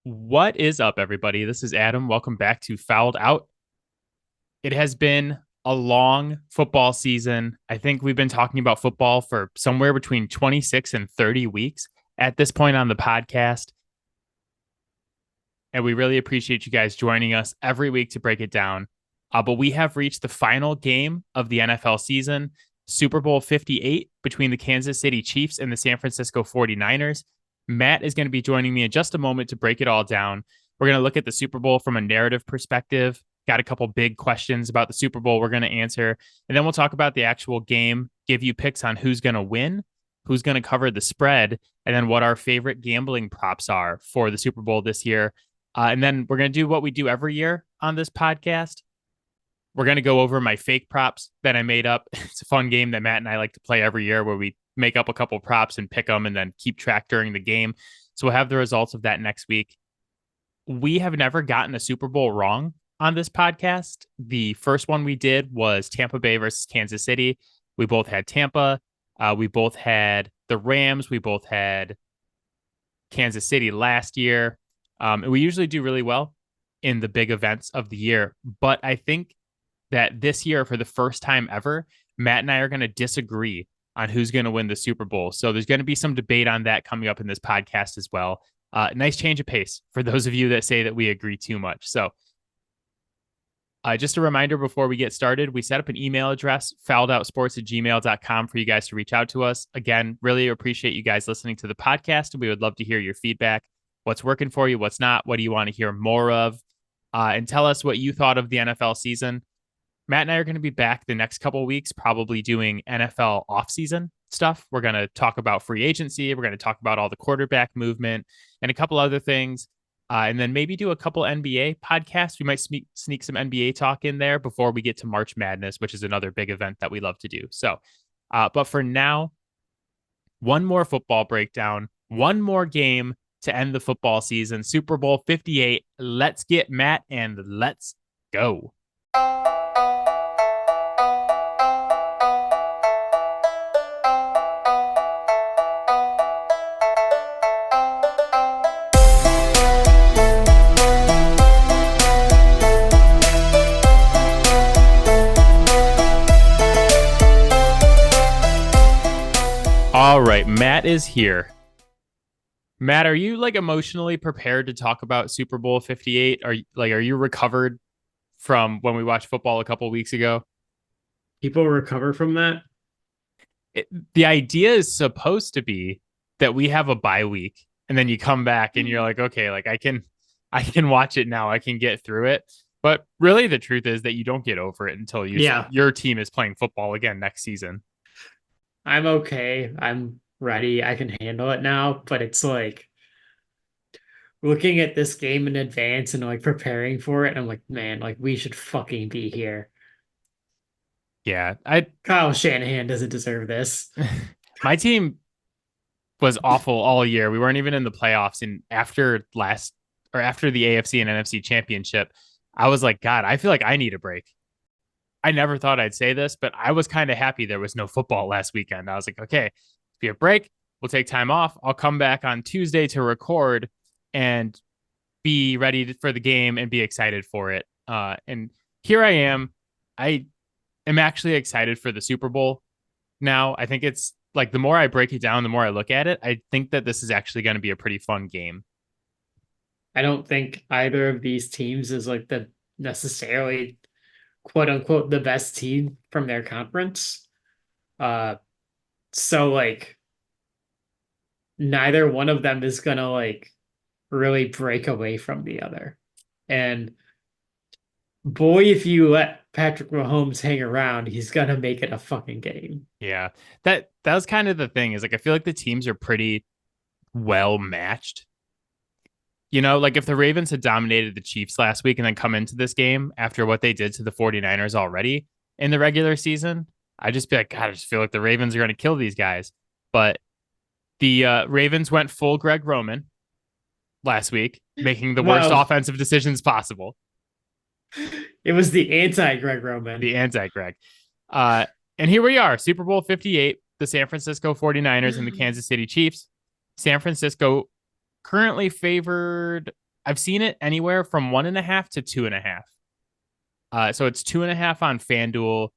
What is up, everybody? This is Adam. Welcome back to Fouled Out. It has been a long football season. I think we've been talking about football for somewhere between 26 and 30 weeks at this point on the podcast. And we really appreciate you guys joining us every week to break it down. But we have reached the final game of the NFL season, Super Bowl 58 between the Kansas City Chiefs and the San Francisco 49ers. Matt is going to be joining me in just a moment to break it all down. We're going to look at the Super Bowl from a narrative perspective. Got a couple big questions about the Super Bowl we're going to answer. And then we'll talk about the actual game, give you picks on who's going to win, who's going to cover the spread, and then what our favorite gambling props are for the Super Bowl this year. And then we're going to do what we do every year on this podcast. We're going to go over my fake props that I made up. It's a fun game that Matt and I like to play every year where we make up a couple props and pick them and then keep track during the game. So we'll have the results of that next week. We have never gotten a Super Bowl wrong on this podcast. The first one we did was Tampa Bay versus Kansas City. We both had Tampa. We both had the Rams. We both had Kansas City last year. And we usually do really well in the big events of the year. But I think that this year, for the first time ever, Matt and I are going to disagree on who's going to win the Super Bowl. So there's going to be some debate on that coming up in this podcast as well. Nice change of pace for those of you that say that we agree too much. So just a reminder before we get started, we set up an email address, fouledoutsports@gmail.com, for you guys to reach out to us. Again, really appreciate you guys listening to the podcast. We would love to hear your feedback. What's working for you? What's not? What do you want to hear more of? And tell us what you thought of the NFL season. Matt and I are going to be back the next couple of weeks, probably doing NFL offseason stuff. We're going to talk about free agency. We're going to talk about all the quarterback movement and a couple other things. And then maybe do a couple NBA podcasts. We might sneak some NBA talk in there before we get to March Madness, which is another big event that we love to do. So, but for now, one more football breakdown, one more game to end the football season, Super Bowl 58. Let's get Matt and let's go. All right, Matt is here. Matt, are you like emotionally prepared to talk about Super Bowl 58? Are you recovered from when we watched football a couple of weeks ago? People recover from that? The idea is supposed to be that we have a bye week and then you come back and you're like, okay, like I can watch it now. I can get through it. But really the truth is that you don't get over it until your team is playing football again next season. I'm okay. I'm ready. I can handle it now. But it's like looking at this game in advance and like preparing for it. And I'm like, man, like we should fucking be here. Yeah, Kyle Shanahan doesn't deserve this. My team was awful all year. We weren't even in the playoffs. And after the AFC and NFC championship, I was like, God, I feel like I need a break. I never thought I'd say this, but I was kind of happy there was no football last weekend. I was like, okay, be a break. We'll take time off. I'll come back on Tuesday to record and be ready for the game and be excited for it. And here I am. I am actually excited for the Super Bowl now. I think it's like the more I break it down, the more I look at it, I think that this is actually going to be a pretty fun game. I don't think either of these teams is like the necessarily quote unquote the best team from their conference. So like neither one of them is gonna like really break away from the other. And boy, if you let Patrick Mahomes hang around, he's gonna make it a fucking game. Yeah. That was kind of the thing, is like I feel like the teams are pretty well matched. You know, like if the Ravens had dominated the Chiefs last week and then come into this game after what they did to the 49ers already in the regular season, I'd just be like, God, I just feel like the Ravens are going to kill these guys. But the Ravens went full Greg Roman last week, making the worst offensive decisions possible. It was the anti-Greg Roman. The anti-Greg. And here we are, Super Bowl 58, the San Francisco 49ers and the Kansas City Chiefs. San Francisco currently favored, I've seen it anywhere from 1.5 to 2.5. So it's 2.5 on FanDuel.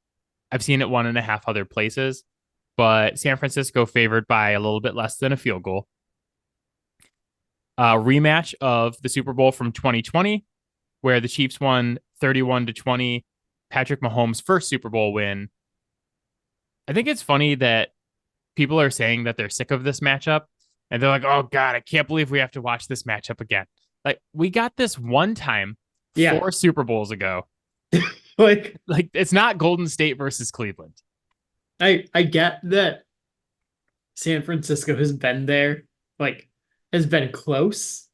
I've seen it 1.5 other places, but San Francisco favored by a little bit less than a field goal. Rematch of the Super Bowl from 2020, where the Chiefs won 31-20. Patrick Mahomes' first Super Bowl win. I think it's funny that people are saying that they're sick of this matchup, and they're like, "Oh God, I can't believe we have to watch this matchup again." Like we got this one time Yeah. 4 Super Bowls ago. Like Like it's not Golden State versus Cleveland. I get that San Francisco has been there, like has been close.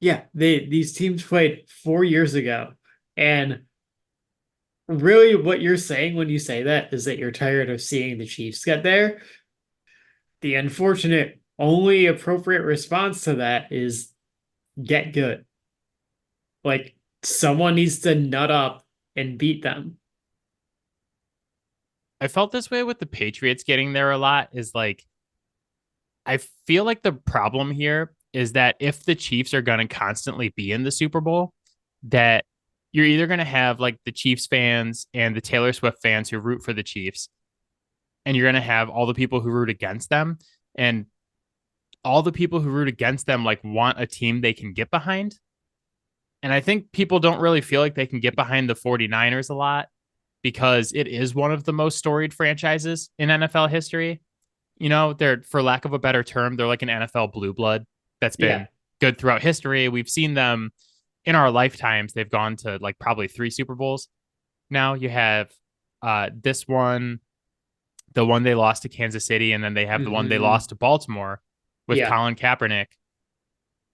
Yeah, these teams played 4 years ago. And really what you're saying when you say that is that you're tired of seeing the Chiefs get there. The unfortunate only appropriate response to that is get good. Like someone needs to nut up and beat them. I felt this way with the Patriots getting there a lot. Is like I feel like the problem here is that if the Chiefs are going to constantly be in the Super Bowl, that you're either going to have like the Chiefs fans and the Taylor Swift fans who root for the Chiefs, and you're going to have all the people who root against them. And all the people who root against them like want a team they can get behind. And I think people don't really feel like they can get behind the 49ers a lot because it is one of the most storied franchises in NFL history. You know, they're, for lack of a better term, they're like an NFL blue blood that's Yeah. been good throughout history. We've seen them in our lifetimes. They've gone to like probably 3 Super Bowls. Now you have this one, the one they lost to Kansas City, and then they have the one they Hmm. lost to Baltimore with Yeah. Colin Kaepernick.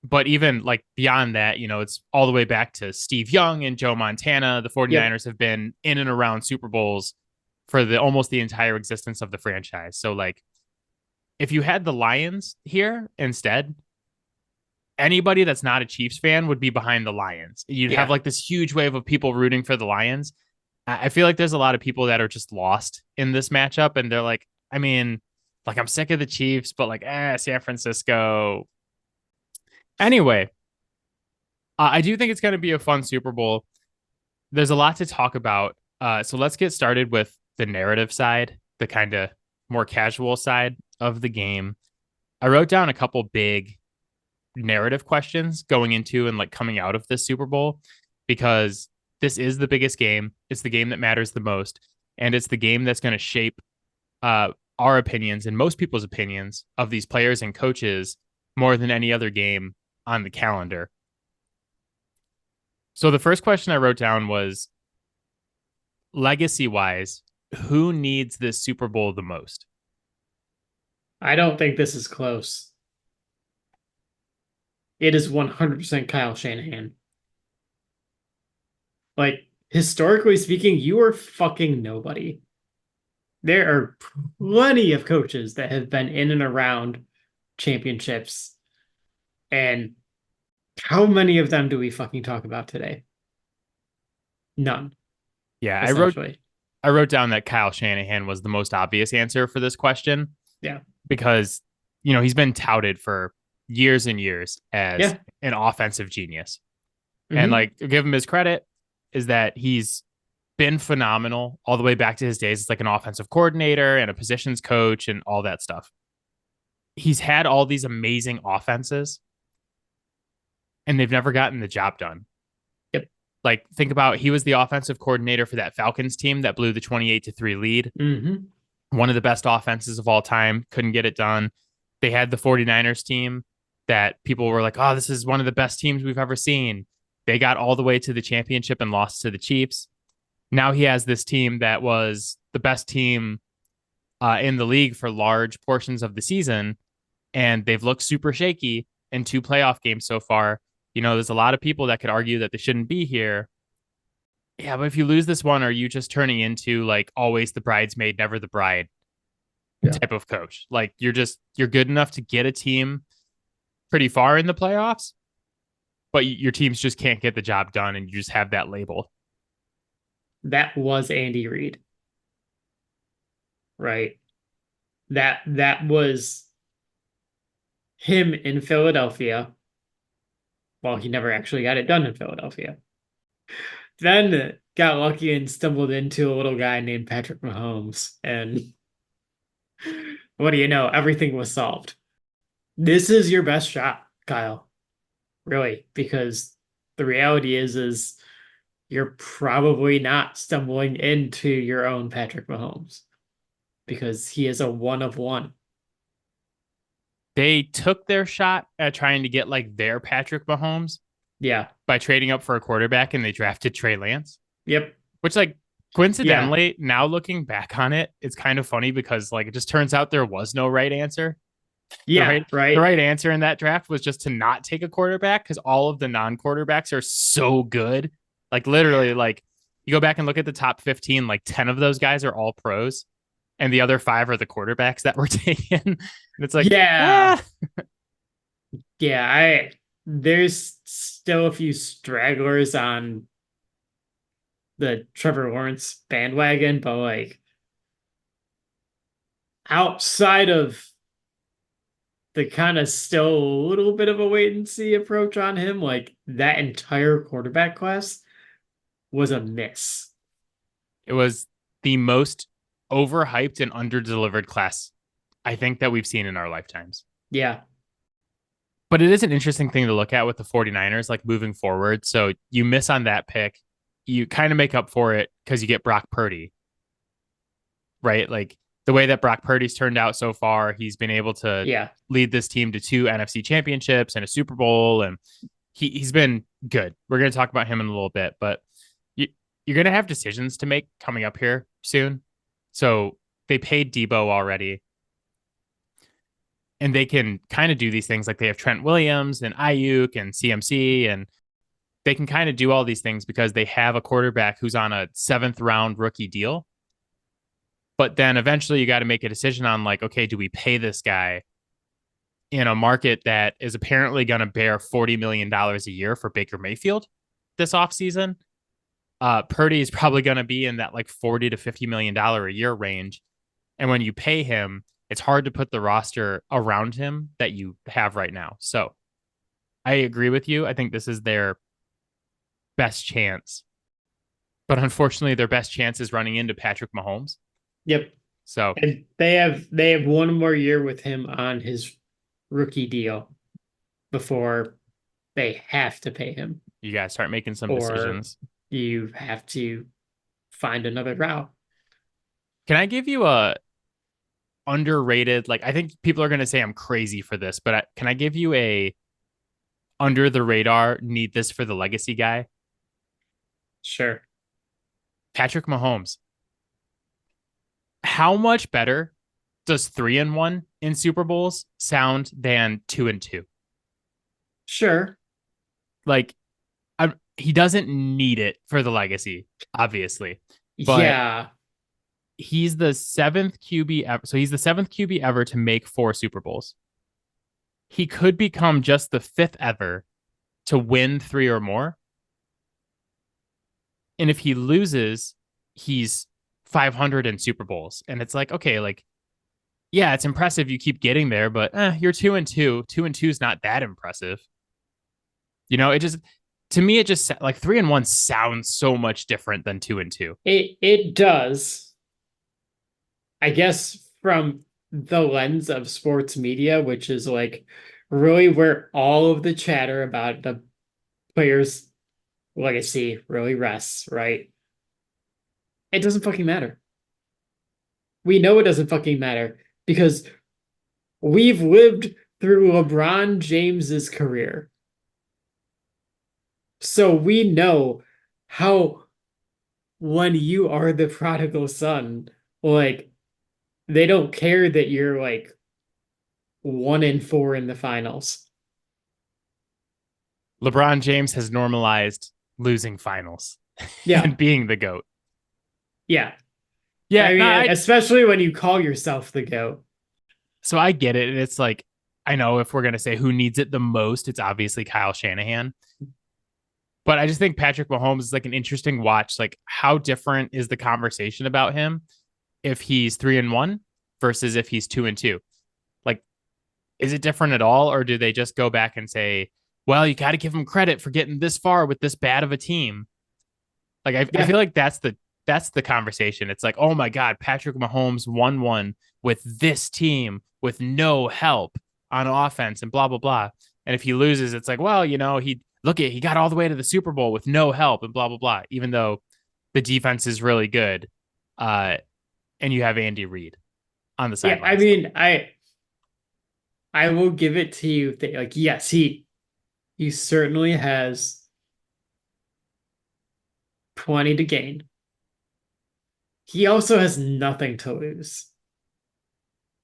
But even like beyond that, you know, it's all the way back to Steve Young and Joe Montana. The Yep. 49ers have been in and around Super Bowls for the almost the entire existence of the franchise. So like if you had the Lions here instead, anybody that's not a Chiefs fan would be behind the Lions. You'd have Yeah. like this huge wave of people rooting for the Lions. I feel like there's a lot of people that are just lost in this matchup, and they're like, I mean, like I'm sick of the Chiefs, but like, San Francisco. Anyway, I do think it's going to be a fun Super Bowl. There's a lot to talk about. So let's get started with the narrative side, the kind of more casual side of the game. I wrote down a couple big narrative questions going into and like coming out of this Super Bowl because this is the biggest game. It's the game that matters the most, and it's the game that's going to shape our opinions and most people's opinions of these players and coaches more than any other game on the calendar. So the first question I wrote down was legacy wise, who needs this Super Bowl the most? I don't think this is close. It is 100% Kyle Shanahan. Like, historically speaking, you are fucking nobody. There are plenty of coaches that have been in and around championships. And how many of them do we fucking talk about today? None, Yeah, essentially. I wrote down that Kyle Shanahan was the most obvious answer for this question Yeah. because you know he's been touted for years and years as Yeah. an offensive genius. And Hmm. like give him his credit is that he's been phenomenal all the way back to his days as like an offensive coordinator and a positions coach and all that stuff. He's had all these amazing offenses and they've never gotten the job done. Yep. Like think about he was the offensive coordinator for that Falcons team that blew the 28-3 lead. Hmm. One of the best offenses of all time, couldn't get it done. They had the 49ers team that people were like, "Oh, this is one of the best teams we've ever seen." They got all the way to the championship and lost to the Chiefs. Now he has this team that was the best team in the league for large portions of the season, and they've looked super shaky in 2 playoff games so far. You know, there's a lot of people that could argue that they shouldn't be here. Yeah, but if you lose this one, are you just turning into like always the bridesmaid, never the bride Yeah. type of coach? Like you're good enough to get a team pretty far in the playoffs, but your teams just can't get the job done, and you just have that label. That was Andy Reid, right? That was him in Philadelphia Well, he never actually got it done in Philadelphia. Then got lucky and stumbled into a little guy named Patrick Mahomes. And what do you know? Everything was solved. This is your best shot, Kyle. Really, because the reality is you're probably not stumbling into your own Patrick Mahomes because he is a one of one. They took their shot at trying to get like their Patrick Mahomes Yeah. by trading up for a quarterback, and they drafted Trey Lance, Yep. which like Yeah. coincidentally, now looking back on it, it's kind of funny because like it just turns out there was no right answer. Yeah. The Right. right answer in that draft was just to not take a quarterback because all of the non-quarterbacks are so good. Like literally, like you go back and look at the top 15, like 10 of those guys are all pros, and the other five are the quarterbacks that were taken. And it's like, Yeah. ah, Yeah. There's still a few stragglers on the Trevor Lawrence bandwagon, but like outside of the kind of still a little bit of a wait and see approach on him, like that entire quarterback class was a miss. it was the most overhyped and underdelivered class I think that we've seen in our lifetimes. Yeah. But it is an interesting thing to look at with the 49ers, like moving forward. So you miss on that pick, you kind of make up for it because you get Brock Purdy, right? Like the way that Brock Purdy's turned out so far, he's been able to Yeah. lead this team to 2 NFC championships and a Super Bowl, and he's been good. We're going to talk about him in a little bit, but you're going to have decisions to make coming up here soon. So they paid Debo already, and they can kind of do these things like they have Trent Williams and Ayuk and CMC, and they can kind of do all these things because they have a quarterback who's on a 7th-round rookie deal. But then eventually you got to make a decision on like, okay, do we pay this guy in a market that is apparently going to bear $40 million a year for Baker Mayfield this offseason? Purdy is probably going to be in that like $40 to $50 million a year range. And when you pay him, it's hard to put the roster around him that you have right now. So I agree with you. I think this is their best chance. But unfortunately, their best chance is running into Patrick Mahomes. Yep. So And they have one more year with him on his rookie deal before they have to pay him, you guys start making some or decisions. you have to find another route. Can I give you a underrated, like I think people are going to say I'm crazy for this, but can I give you a under the radar, need this for the legacy guy? Sure. Patrick Mahomes. How much better does 3-1 in Super Bowls sound than 2-2? Sure. Like he doesn't need it for the legacy, obviously, but Yeah. he's the 7th QB ever. So he's the 7th QB ever to make 4 Super Bowls. He could become just the 5th ever to win 3 or more. And if he loses, he's 500 in Super Bowls. And it's like, okay, like, yeah, it's impressive you keep getting there, but you're 2-2. 2-2 is not that impressive. You know, it just, to me, it just like 3-1 sounds so much different than 2-2. It does. I guess from the lens of sports media, which is like really where all of the chatter about the players' legacy really rests, right? It doesn't fucking matter. We know it doesn't fucking matter because we've lived through LeBron James's career. So we know how when you are the prodigal son, like they don't care that you're like 1-4 in the finals. LeBron James has normalized losing finals Yeah. and being the GOAT. Yeah. Yeah, I mean, especially when you call yourself the GOAT. So I get it. And it's like, I know if we're going to say who needs it the most, it's obviously Kyle Shanahan. But I just think Patrick Mahomes is like an interesting watch. Like, how different is the conversation about him if he's 3-1 versus if he's 2-2? Like, is it different at all? Or do they just go back and say, well, you got to give him credit for getting this far with this bad of a team. Like I Yeah. feel like that's the conversation. It's like, oh my God, Patrick Mahomes won one with this team with no help on offense and blah blah blah. And if he loses, it's like, well, he got all the way to the Super Bowl with no help and blah blah blah. Even though the defense is really good, uh, and you have Andy Reid on the Yeah, I sidelines. mean, I will give it to you that like yes, he certainly has plenty to gain. He also has nothing to lose.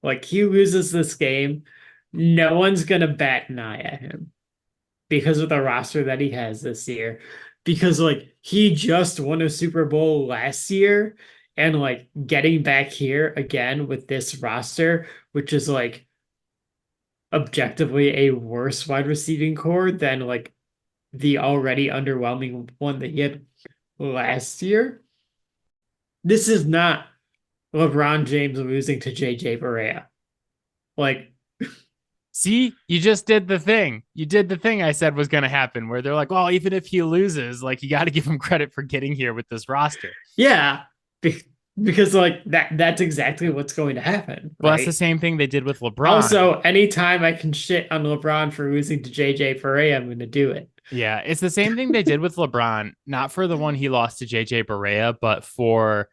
Like he loses this game, no one's gonna bat an eye at him because of the roster that he has this year. Because like he just won a Super Bowl last year, and like getting back here again with this roster, which is like objectively a worse wide receiving core than like the already underwhelming one that he had last year. This is not LeBron James losing to JJ Barea. Like, See, you just did the thing. You did the thing I said was going to happen, where they're like, well, even if he loses, like you got to give him credit for getting here with this roster. yeah, be- because like that's exactly what's going to happen, Well, that's the right? same thing they did with LeBron. Also, anytime I can shit on LeBron for losing to JJ Barea, I'm going to do it. Yeah, it's the same thing they did with LeBron, not for the one he lost to JJ Barea, but for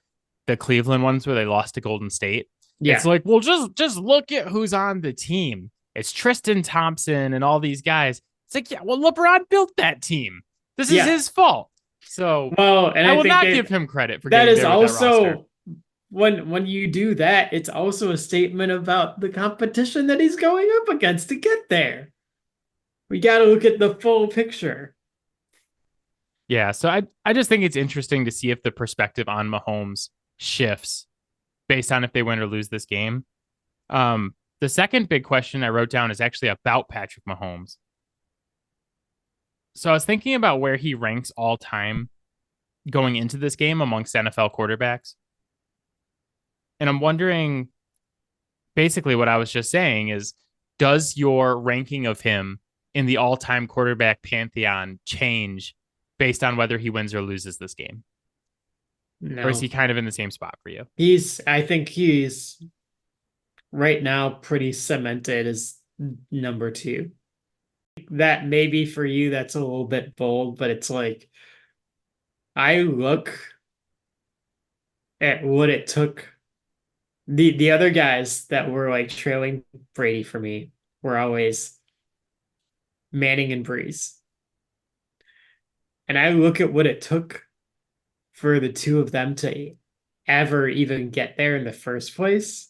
the Cleveland ones where they lost to Golden State. It's Yeah, like, well, just look at who's on the team. It's Tristan Thompson and all these guys. It's like, yeah, well, LeBron built that team. This is yeah. his fault. So Well, and I I will think not give him credit for that getting is there with that roster. also when you do that, it's also a statement about the competition that he's going up against to get there. We got to look at the full picture. Yeah, so I just think it's interesting to see if the perspective on Mahomes shifts based on if they win or lose this game. The second big question I wrote down is actually about Patrick Mahomes. So I was thinking about where he ranks all time going into this game amongst NFL quarterbacks. And I'm wondering basically what I was just saying is, does your ranking of him in the all time quarterback pantheon change based on whether he wins or loses this game? Or is No, he kind of in the same spot for you? I think he's right now pretty cemented as number two. That maybe for you, that's a little bit bold, but it's like I look at what it took. The other guys that were like trailing Brady for me were always Manning and Breeze. And I look at what it took for the two of them to ever even get there in the first place.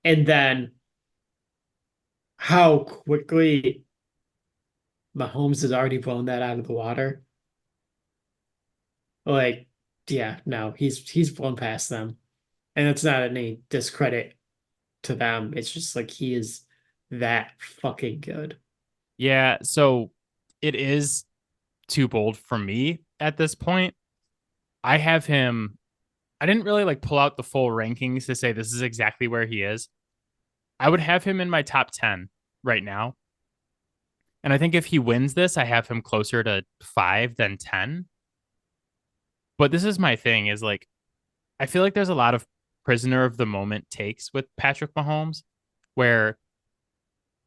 And then how quickly Mahomes has already blown that out of the water. Like, yeah, no, he's blown past them. And it's not any discredit to them. It's just like he is that fucking good. Yeah, so it is too bold for me at this point. I have him. I didn't really like pull out the full rankings to say this is exactly where he is. I would have him in my top 10 right now. And I think if he wins this, I have him closer to 5 than 10. But this is my thing is like, I feel like there's a lot of prisoner of the moment takes with Patrick Mahomes where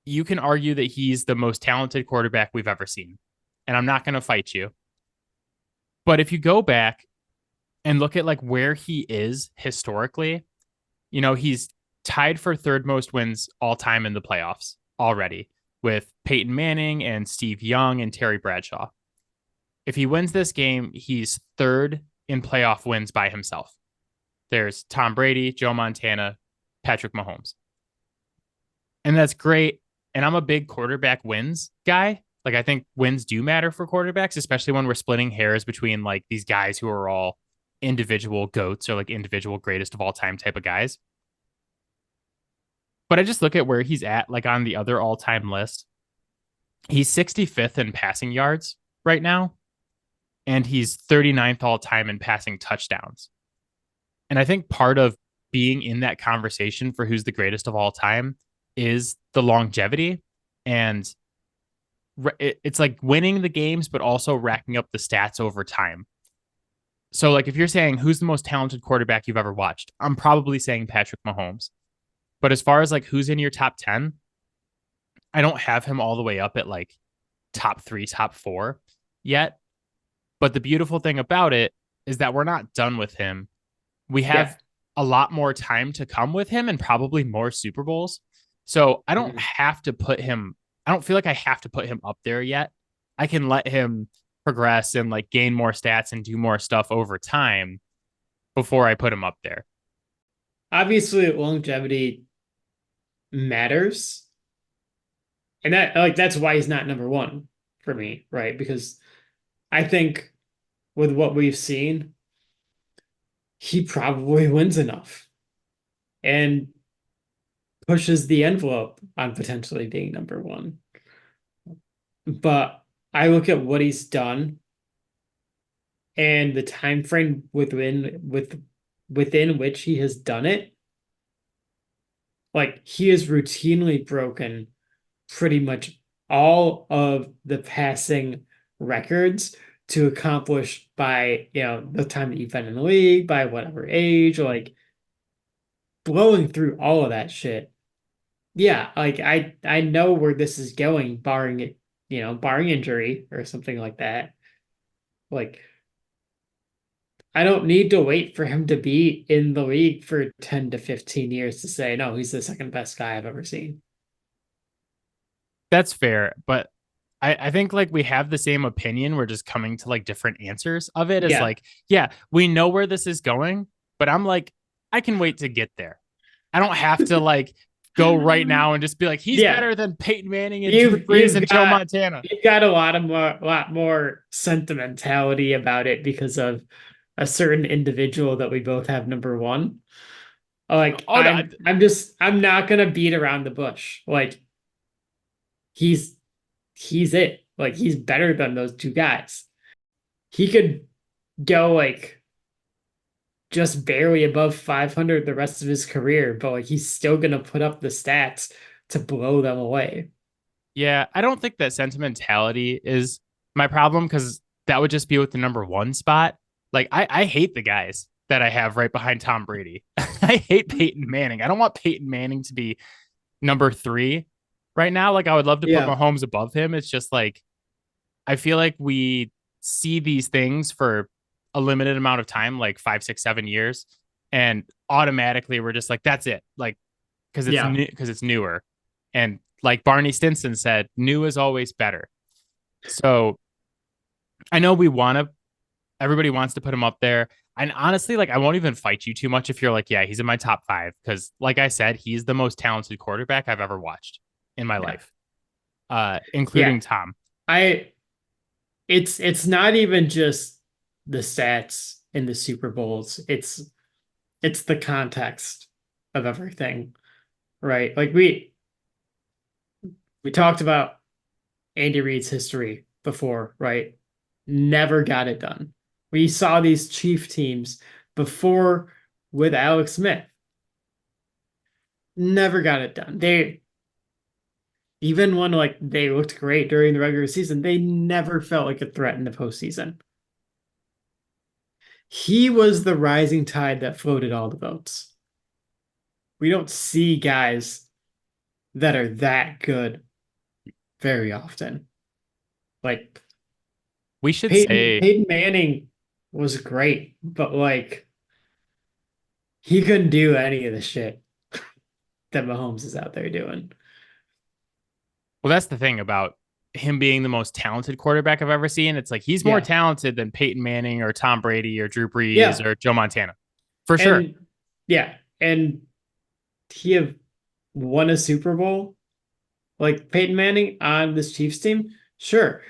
you can argue that he's the most talented quarterback we've ever seen. And I'm not going to fight you. But if you go back and look at like where he is historically, he's tied for third most wins all time in the playoffs already with Peyton Manning and Steve Young and Terry Bradshaw. If he wins this game, he's third in playoff wins by himself. There's Tom Brady, Joe Montana, Patrick Mahomes. And that's great. And I'm a big quarterback wins guy. Like I think wins do matter for quarterbacks, especially when we're splitting hairs between like these guys who are all individual goats or like individual greatest of all time type of guys. But I just look at where he's at, like on the other all time list. He's 65th in passing yards right now, and he's 39th all time in passing touchdowns. And I think part of being in that conversation for who's the greatest of all time is the longevity. And it's like winning the games, but also racking up the stats over time. So, like, if you're saying who's the most talented quarterback you've ever watched, I'm probably saying Patrick Mahomes. But as far as like who's in your top 10, I don't have him all the way up at like top three, top four yet. But the beautiful thing about it is that we're not done with him. We Yeah. have a lot more time to come with him and probably more Super Bowls. So I don't Mhm. have to put him, I don't feel like I have to put him up there yet. I can let him progress and like gain more stats and do more stuff over time before I put him up there. Obviously, longevity matters. And that's why he's not number one for me, right? Because I think with what we've seen, he probably wins enough and pushes the envelope on potentially being number one. But I look at what he's done and the time frame within which he has done it. Like he has routinely broken pretty much all of the passing records to accomplish by, the time that you've been in the league, by whatever age, like blowing through all of that shit. Yeah, like I know where this is going, barring it, barring injury or something like that. Like I don't need to wait for him to be in the league for 10 to 15 years to say, no, he's the second best guy I've ever seen. That's fair. But I think like we have the same opinion. We're just coming to like different answers of it. Is Yeah. like, yeah, we know where this is going, but I'm like, I can wait to get there. I don't have to like go right now and just be like, he's Yeah. better than Peyton Manning and Drew You've Brees you've and Joe got Montana. you've got a lot more sentimentality about it because of a certain individual that we both have number one. Like Oh no, I'm not gonna beat around the bush. Like he's he's it. Like he's better than those two guys. He could go like just barely above 500 the rest of his career, but like he's still gonna put up the stats to blow them away. yeah, I don't think that sentimentality is my problem because that would just be with the number one spot. Like I hate the guys that I have right behind Tom Brady. I hate Peyton Manning. I don't want Peyton Manning to be number three right now. Like I would love to put Yeah. Mahomes above him. It's just like I feel like we see these things for a limited amount of time, like 5, 6, 7 years, and automatically we're just like, that's it. Like because it's Yeah. new because it's newer. And like Barney Stinson said, new is always better. So I know everybody wants to put him up there. And honestly, like I won't even fight you too much if you're like, yeah, he's in my top five. Cause like I said, he's the most talented quarterback I've ever watched in my Yeah. life, Yeah. including Tom. I it's not even just the stats in the Super Bowls. It's the context of everything, right? Like we talked about Andy Reid's history before, right? Never got it done. We saw these Chief teams before with Alex Smith. Never got it done. They even when like they looked great during the regular season, they never felt like a threat in the postseason. He was the rising tide that floated all the boats. We don't see guys that are that good very often. Like We should Peyton say, Peyton Manning was great, but like he couldn't do any of the shit that Mahomes is out there doing. well, that's the thing about him being the most talented quarterback I've ever seen. It's like he's more Yeah. talented than Peyton Manning or Tom Brady or Drew Brees Yeah. or Joe Montana, for sure. And yeah, and he have won a Super Bowl like Peyton Manning on this Chiefs team. Sure.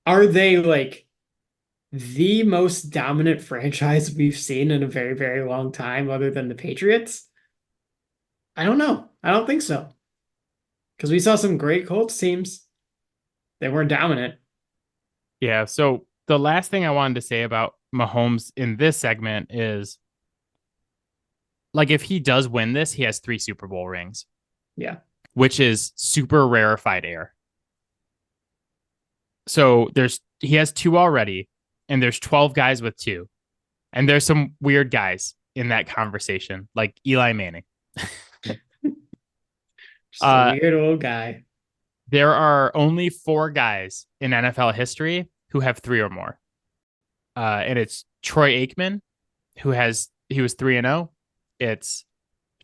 Are they like the most dominant franchise we've seen in a very, very long time, other than the Patriots? I don't know. I don't think so. Because we saw some great Colts teams. They weren't dominant. Yeah. So the last thing I wanted to say about Mahomes in this segment is like if he does win this, he has 3 Super Bowl rings, Yeah. which is super rarefied air. So he has 2 already, and there's 12 guys with 2. And there's some weird guys in that conversation, like Eli Manning. Just a uh, weird old guy. there are only 4 guys in NFL history who have 3 or more. And it's Troy Aikman, he was 3-0. It's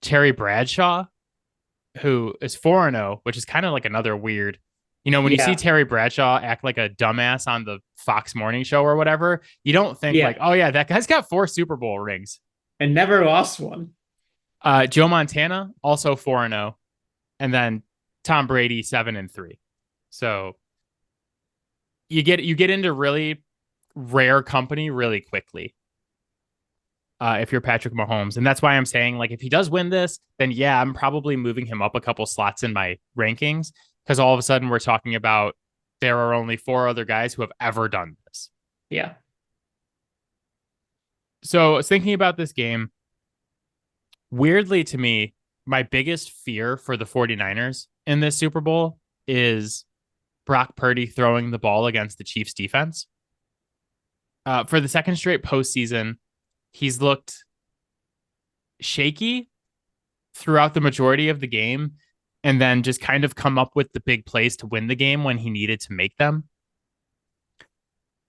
Terry Bradshaw, who is 4-0, which is kind of like another weird. When you see Yeah. Terry Bradshaw act like a dumbass on the Fox Morning Show or whatever, you don't think like, Yeah. oh yeah, that guy's got 4 Super Bowl rings. And never lost one. Joe Montana also 4-0, and then Tom Brady 7-3. So you get into really rare company really quickly. If you're Patrick Mahomes. And that's why I'm saying, like, if he does win this, then yeah, I'm probably moving him up a couple slots in my rankings, because all of a sudden we're talking about there are only 4 other guys who have ever done this. Yeah. So I was thinking about this game. Weirdly to me, my biggest fear for the 49ers in this Super Bowl is Brock Purdy throwing the ball against the Chiefs defense. For the second straight postseason, he's looked shaky throughout the majority of the game, and then just kind of come up with the big plays to win the game when he needed to make them.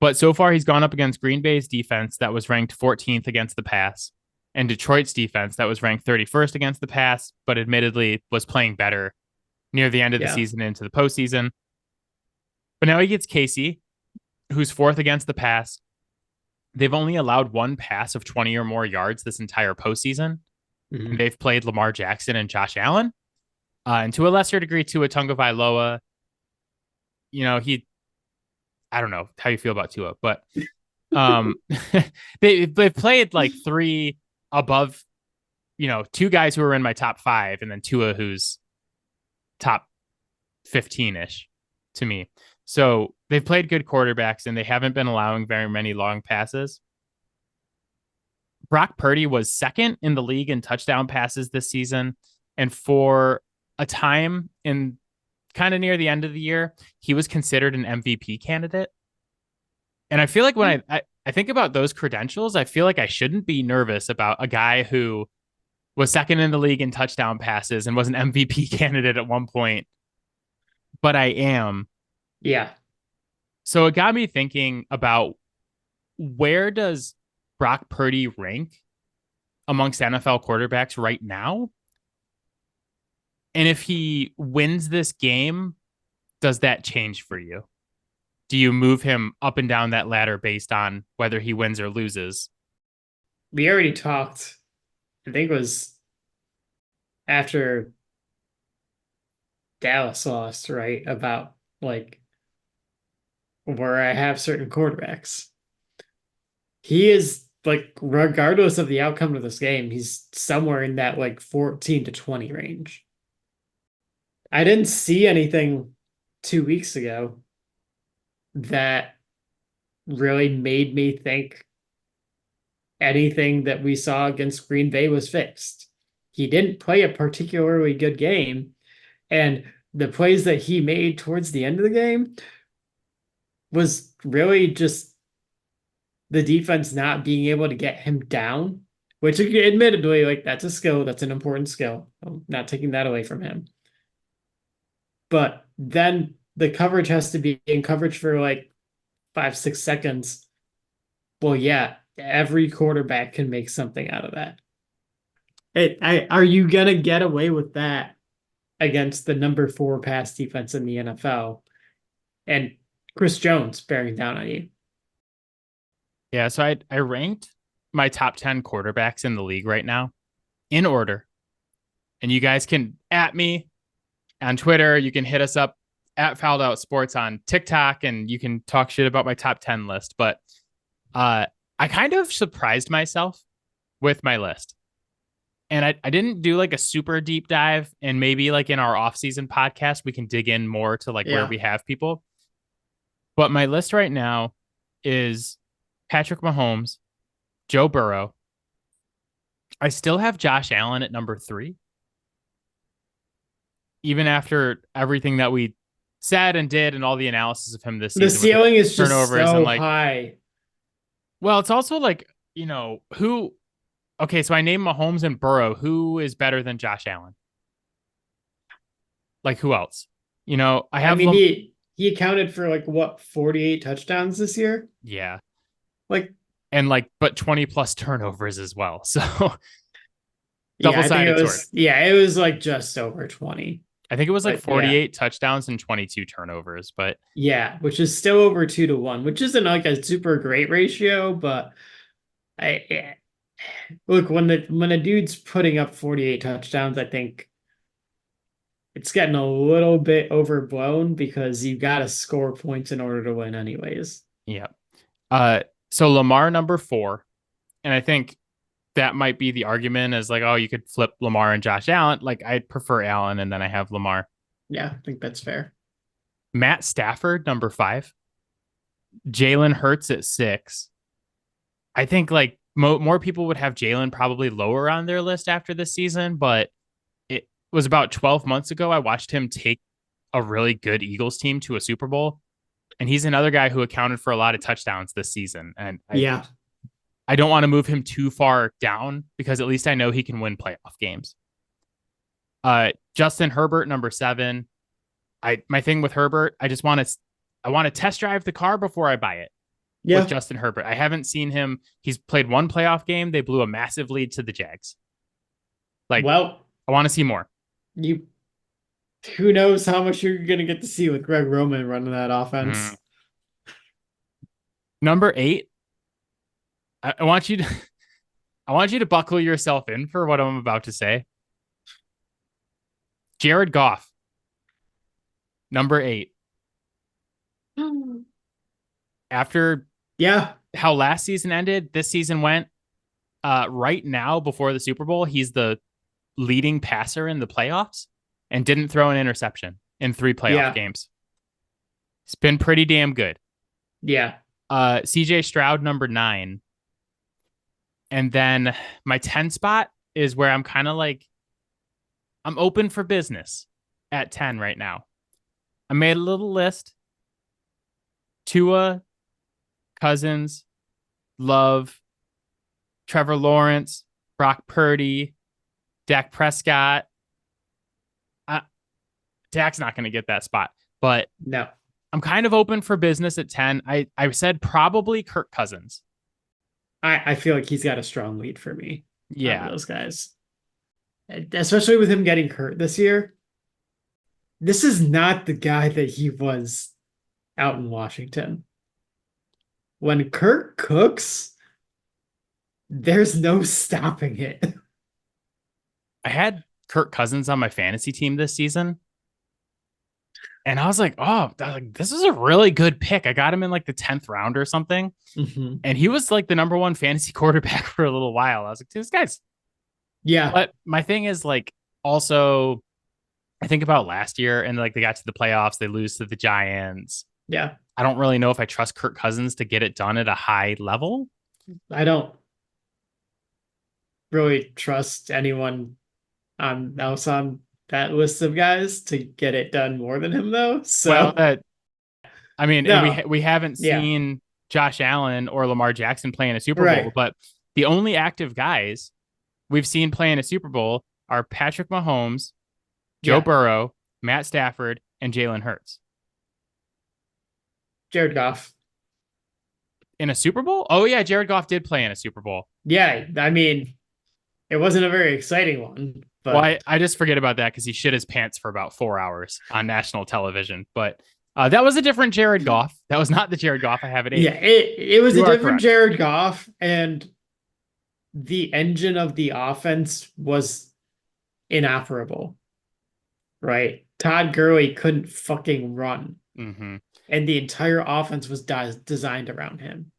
But so far, he's gone up against Green Bay's defense that was ranked 14th against the pass, and Detroit's defense that was ranked 31st against the pass, but admittedly was playing better near the end of the Yeah. season into the postseason. But now he gets Casey, who's 4th against the pass. They've only allowed 1 pass of 20 or more yards this entire postseason. Mhm. And they've played Lamar Jackson and Josh Allen. And to a lesser degree, Tua Tagovailoa. I don't know how you feel about Tua, but um, they've played like 3 above, 2 guys who are in my top 5, and then Tua who's top 15-ish to me. So they've played good quarterbacks, and they haven't been allowing very many long passes. Brock Purdy was 2nd in the league in touchdown passes this season. And for a time in kind of near the end of the year, he was considered an MVP candidate. And I feel like when I think about those credentials, I feel like I shouldn't be nervous about a guy who was 2nd in the league in touchdown passes and was an MVP candidate at one point. But I am. Yeah. So it got me thinking about, where does Brock Purdy rank amongst NFL quarterbacks right now? And if he wins this game, does that change for you? Do you move him up and down that ladder based on whether he wins or loses? We already talked, I think it was after Dallas lost, right? About like where I have certain quarterbacks. He is like, regardless of the outcome of this game, he's somewhere in that like 14 to 20 range. I didn't see anything 2 weeks ago that really made me think anything that we saw against Green Bay was fixed. He didn't play a particularly good game, and the plays that he made towards the end of the game was really just the defense not being able to get him down, which admittedly, like, that's a skill, that's an important skill. I'm not taking that away from him. But then the coverage has to be in coverage for like 5-6 seconds. Well, yeah, every quarterback can make something out of that. Are you gonna get away with that against the number 4 pass defense in the NFL and Chris Jones bearing down on you? Yeah, so I ranked my top 10 quarterbacks in the league right now in order. And you guys can at me on Twitter. You can hit us up at Fouled Out Sports on TikTok, and you can talk shit about my top 10 list. But I kind of surprised myself with my list. And I didn't do like a super deep dive, and maybe like in our off-season podcast, we can dig in more to like where we have people. But my list right now is Patrick Mahomes, Joe Burrow. I still have Josh Allen at number 3. Even after everything that we said and did and all the analysis of him this The season with the ceiling is just turnovers and so like, high. well, it's also like, who, okay, so I named Mahomes and Burrow. Who is better than Josh Allen? Like who else? I I have mean, he accounted for like what 48 touchdowns this year. yeah. Like, And like, but 20 plus turnovers as well. So yeah, I think it double-sided sword. was. Yeah, it was like just over 20. I think it was like But yeah, 48 touchdowns and 22 turnovers, but yeah, which is still over 2-1, which isn't like a super great ratio. But I look, when a dude's putting up 48 touchdowns, I think it's getting a little bit overblown because you got to score points in order to win, anyways. yeah. So Lamar number 4, and I think that might be the argument is like, oh, you could flip Lamar and Josh Allen. Like I prefer Allen, and then I have Lamar. Yeah, I think that's fair. Matt Stafford number 5, Jalen Hurts at 6. I think like more people would have Jalen probably lower on their list after this season, but it was about 12 months ago. I watched him take a really good Eagles team to a Super Bowl, and he's another guy who accounted for a lot of touchdowns this season. And Yeah, I don't want to move him too far down because at least I know he can win playoff games. Justin Herbert number 7. My thing with Herbert, I want to test drive the car before I buy it. yeah. With Justin Herbert, I haven't seen him. He's played one playoff game. They blew a massive lead to the Jags. Like, Well, I want to see more. who knows how much you're gonna get to see with Greg Roman running that offense. Number 8. I want you to I want you to buckle yourself in for what I'm about to say. Jared Goff. Number 8. After Yeah, how last season ended, this season went. Right now, before the Super Bowl, he's the leading passer in the playoffs and didn't throw an interception in 3 playoff games. It's been pretty damn good. yeah. CJ Stroud, number 9. And then my 10 spot is where I'm kind of like, I'm open for business at 10 right now. I made a little list. Tua, Cousins, Love, Trevor Lawrence, Brock Purdy, Dak Prescott. Dak's not going to get that spot, but No. I'm kind of open for business at 10. I said probably Kirk Cousins. I feel like he's got a strong lead for me. Yeah. Those guys. Especially with him getting hurt this year. This is not the guy that he was out in Washington. When Kirk cooks, there's no stopping it. I had Kirk Cousins on my fantasy team this season. And I was like, oh, this is a really good pick. I got him in like the 10th round or something. Mm-hmm. And he was like the number 1 fantasy quarterback for a little while. I was like, this guy's. Yeah. But my thing is like, also, I think about last year and like they got to the playoffs, they lose to the Giants. Yeah. I don't really know if I trust Kirk Cousins to get it done at a high level. I don't really trust anyone else on that list of guys to get it done more than him, though. So, Well, I mean, no. and we haven't seen Josh Allen or Lamar Jackson play in a Super Bowl, but the only active guys we've seen play in a Super Bowl are Patrick Mahomes, Joe Burrow, Matt Stafford, and Jalen Hurts. Jared Goff. In a Super Bowl? Oh, yeah, Jared Goff did play in a Super Bowl. Yeah, I mean, it wasn't a very exciting one. But well, I just forget about that because he shit his pants for about 4 hours on national television. But that was a different Jared Goff. That was not the Jared Goff I have at 8. Yeah, it was You a different correct. Jared Goff, and the engine of the offense was inoperable. Right? Todd Gurley couldn't fucking run. Mm-hmm. And the entire offense was designed around him.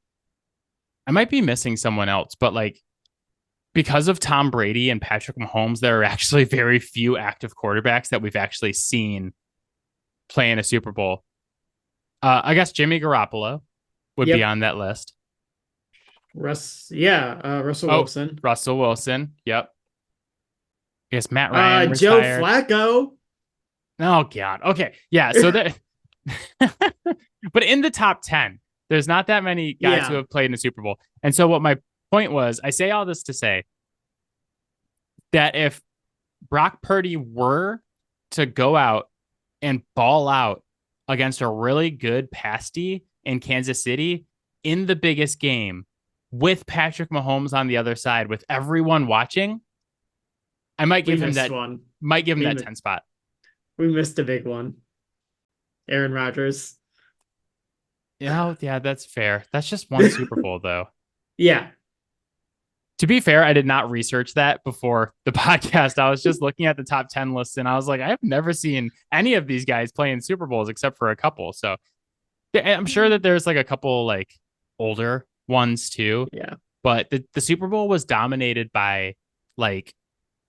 I might be missing someone else, but like because of Tom Brady and Patrick Mahomes, there are actually very few active quarterbacks that we've actually seen play in a Super Bowl. I guess Jimmy Garoppolo would be on that list. Russell Wilson. Russell Wilson. Yep. I guess Matt Ryan Joe retired. Flacco. Oh God. Okay. Yeah. So that But in the top 10, there's not that many guys who Yeah. have played in a Super Bowl. And so what my point was, I say all this to say that if Brock Purdy were to go out and ball out against a really good pasty in Kansas City in the biggest game with Patrick Mahomes on the other side, with everyone watching, I might We give him missed that one. might give him We, that mi- 10 spot. we missed a big one. Aaron Rodgers. Yeah, that's fair. That's just one Super Bowl though. Yeah. To be fair, I did not research that before the podcast. I was just looking at the top 10 list and I was like, I've never seen any of these guys playing Super Bowls except for a couple. So I'm sure that there's like a couple like older ones too. Yeah. But the Super Bowl was dominated by like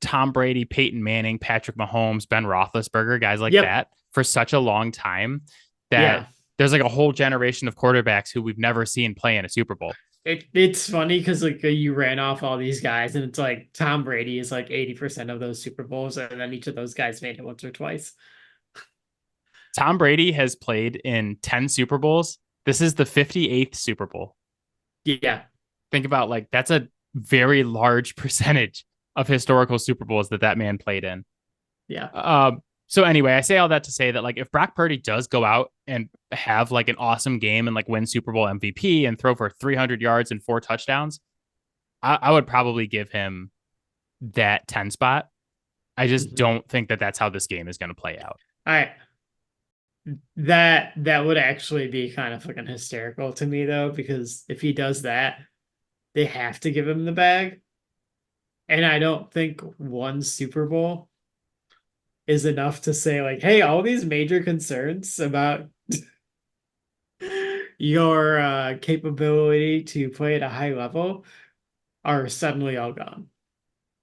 Tom Brady, Peyton Manning, Patrick Mahomes, Ben Roethlisberger, guys like Yep. that for such a long time that Yeah. there's like a whole generation of quarterbacks who we've never seen play in a Super Bowl. It's funny because like you ran off all these guys, and it's like Tom Brady is like 80% of those Super Bowls, and then each of those guys made it once or twice. Tom Brady has played in 10 Super Bowls. This is the 58th Super Bowl. Yeah. Think about like that's a very large percentage of historical Super Bowls that man played in. Yeah. So anyway, I say all that to say that like if Brock Purdy does go out and have like an awesome game and like win Super Bowl MVP and throw for 300 yards and 4 touchdowns, I would probably give him that 10 spot. I just don't think that that's how this game is going to play out. All right. That would actually be kind of fucking hysterical to me though, because if he does that, they have to give him the bag. And I don't think one Super Bowl is enough to say like, hey, all these major concerns about your capability to play at a high level are suddenly all gone.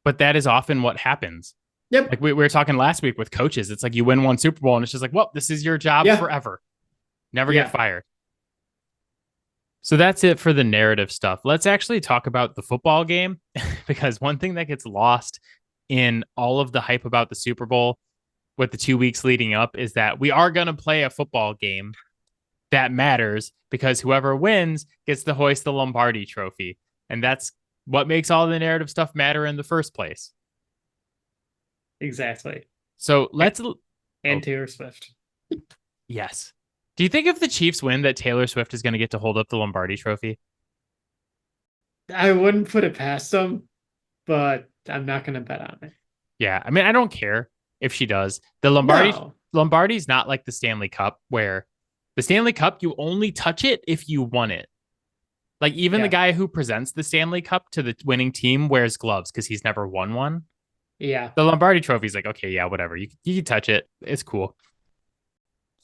But that is often what happens. Yep. Like we were talking last week with coaches. It's like you win one Super Bowl and it's just like, well, this is your job forever. Never get fired. So that's it for the narrative stuff. Let's actually talk about the football game because one thing that gets lost in all of the hype about the Super Bowl with the 2 weeks leading up is that we are going to play a football game that matters because whoever wins gets to hoist the Lombardi trophy. And that's what makes all the narrative stuff matter in the first place. Exactly. So let's... And Taylor Swift. Yes. Do you think if the Chiefs win that Taylor Swift is going to get to hold up the Lombardi trophy? I wouldn't put it past them, but I'm not going to bet on it. Yeah. I mean, I don't care if she does. The Lombardi's not like the Stanley Cup where the Stanley Cup, you only touch it if you won it. Like even the guy who presents the Stanley Cup to the winning team wears gloves because he's never won one. Yeah. The Lombardi trophy is like, okay, yeah, whatever. You can touch it. It's cool.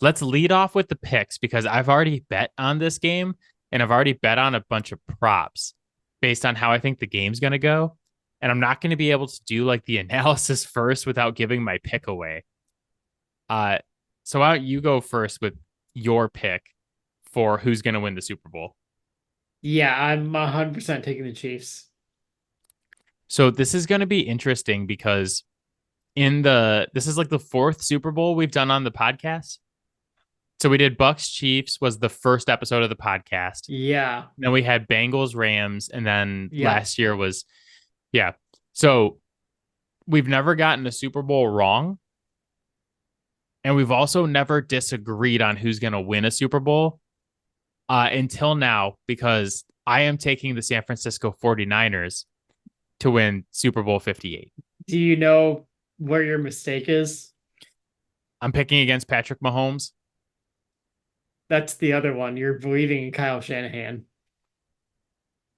Let's lead off with the picks because I've already bet on this game and I've already bet on a bunch of props based on how I think the game's going to go. And I'm not going to be able to do like the analysis first without giving my pick away. So why don't you go first with your pick for who's going to win the Super Bowl? Yeah, I'm 100% taking the Chiefs. So this is going to be interesting because this is like the 4th Super Bowl we've done on the podcast. So we did Bucks Chiefs was the first episode of the podcast. Yeah. Then we had Bengals Rams, and then last year was So we've never gotten a Super Bowl wrong, and we've also never disagreed on who's going to win a Super Bowl until now because I am taking the San Francisco 49ers to win Super Bowl 58. Do you know where your mistake is? I'm picking against Patrick Mahomes. That's the other one. You're believing in Kyle Shanahan.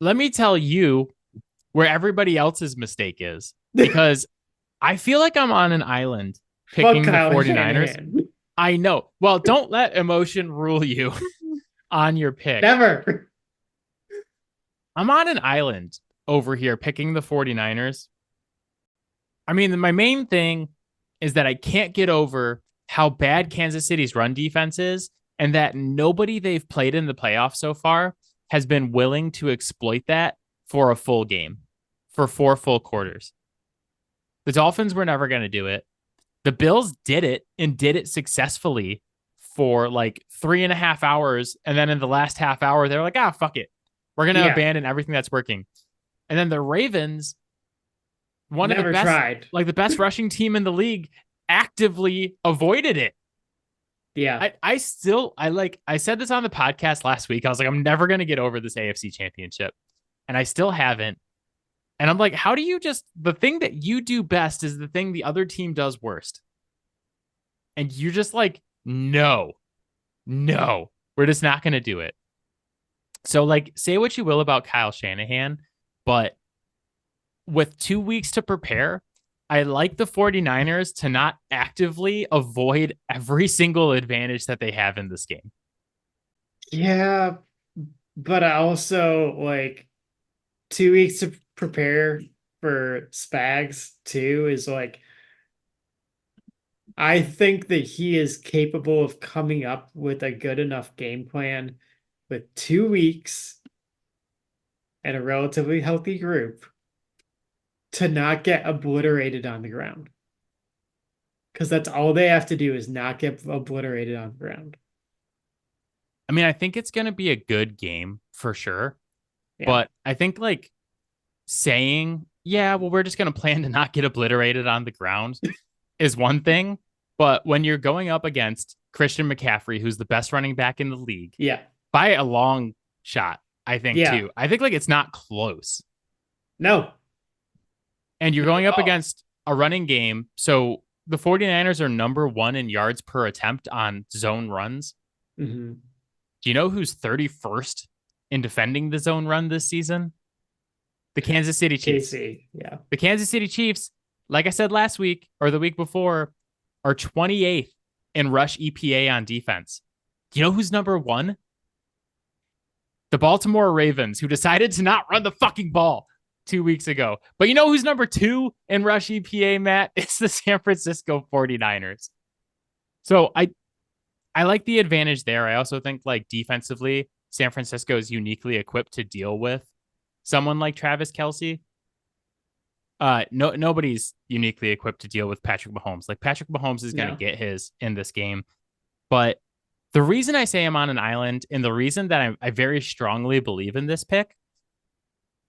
Let me tell you where everybody else's mistake is because I feel like I'm on an island picking the 49ers. Shanahan. I know. Well, don't let emotion rule you on your pick. Never. I'm on an island over here picking the 49ers. I mean, my main thing is that I can't get over how bad Kansas City's run defense is and that nobody they've played in the playoffs so far has been willing to exploit that for a full game, for 4 full quarters. The Dolphins were never going to do it. The Bills did it and did it successfully for like 3.5 hours. And then in the last half hour, they're like, fuck it. We're going to abandon everything that's working. And then the Ravens, one of the best, like the best rushing team in the league, actively avoided it. Yeah. I said this on the podcast last week. I was like, I'm never going to get over this AFC championship. And I still haven't. And I'm like, how do you the thing that you do best is the thing the other team does worst. And you're just like, no, we're just not going to do it. So like, say what you will about Kyle Shanahan, but with 2 weeks to prepare, I like the 49ers to not actively avoid every single advantage that they have in this game. Yeah, but I also like 2 weeks to prepare for Spags too is like, I think that he is capable of coming up with a good enough game plan with 2 weeks and a relatively healthy group to not get obliterated on the ground. Because that's all they have to do is not get obliterated on the ground. I mean, I think it's going to be a good game for sure. Yeah. But I think like saying, yeah, well, we're just going to plan to not get obliterated on the ground is one thing. But when you're going up against Christian McCaffrey, who's the best running back in the league, by a long shot, I think too. I think like it's not close. No. And you're going up against a running game. So the 49ers are number 1 in yards per attempt on zone runs. Mm-hmm. Do you know who's 31st in defending the zone run this season? The Kansas City Chiefs. Yeah. The Kansas City Chiefs, like I said last week or the week before, are 28th in rush EPA on defense. Do you know who's number 1? The Baltimore Ravens, who decided to not run the fucking ball 2 weeks ago. But you know who's number 2 in rush EPA, Matt? It's the San Francisco 49ers. So I like the advantage there. I also think like defensively, San Francisco is uniquely equipped to deal with someone like Travis Kelce. Nobody's uniquely equipped to deal with Patrick Mahomes. Like Patrick Mahomes is going to get his in this game. But the reason I say I'm on an island and the reason that I very strongly believe in this pick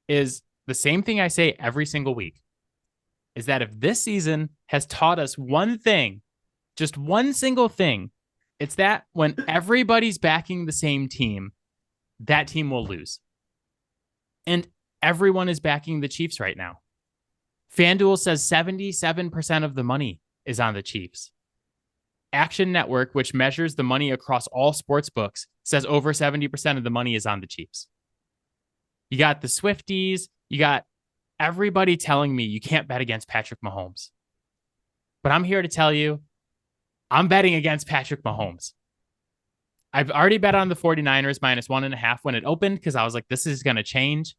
is the same thing I say every single week, is that if this season has taught us one thing, just one single thing, it's that when everybody's backing the same team, that team will lose. And everyone is backing the Chiefs right now. FanDuel says 77% of the money is on the Chiefs. Action Network, which measures the money across all sports books, says over 70% of the money is on the Chiefs. You got the Swifties. You got everybody telling me you can't bet against Patrick Mahomes. But I'm here to tell you, I'm betting against Patrick Mahomes. I've already bet on the 49ers -1.5 when it opened because I was like, this is going to change.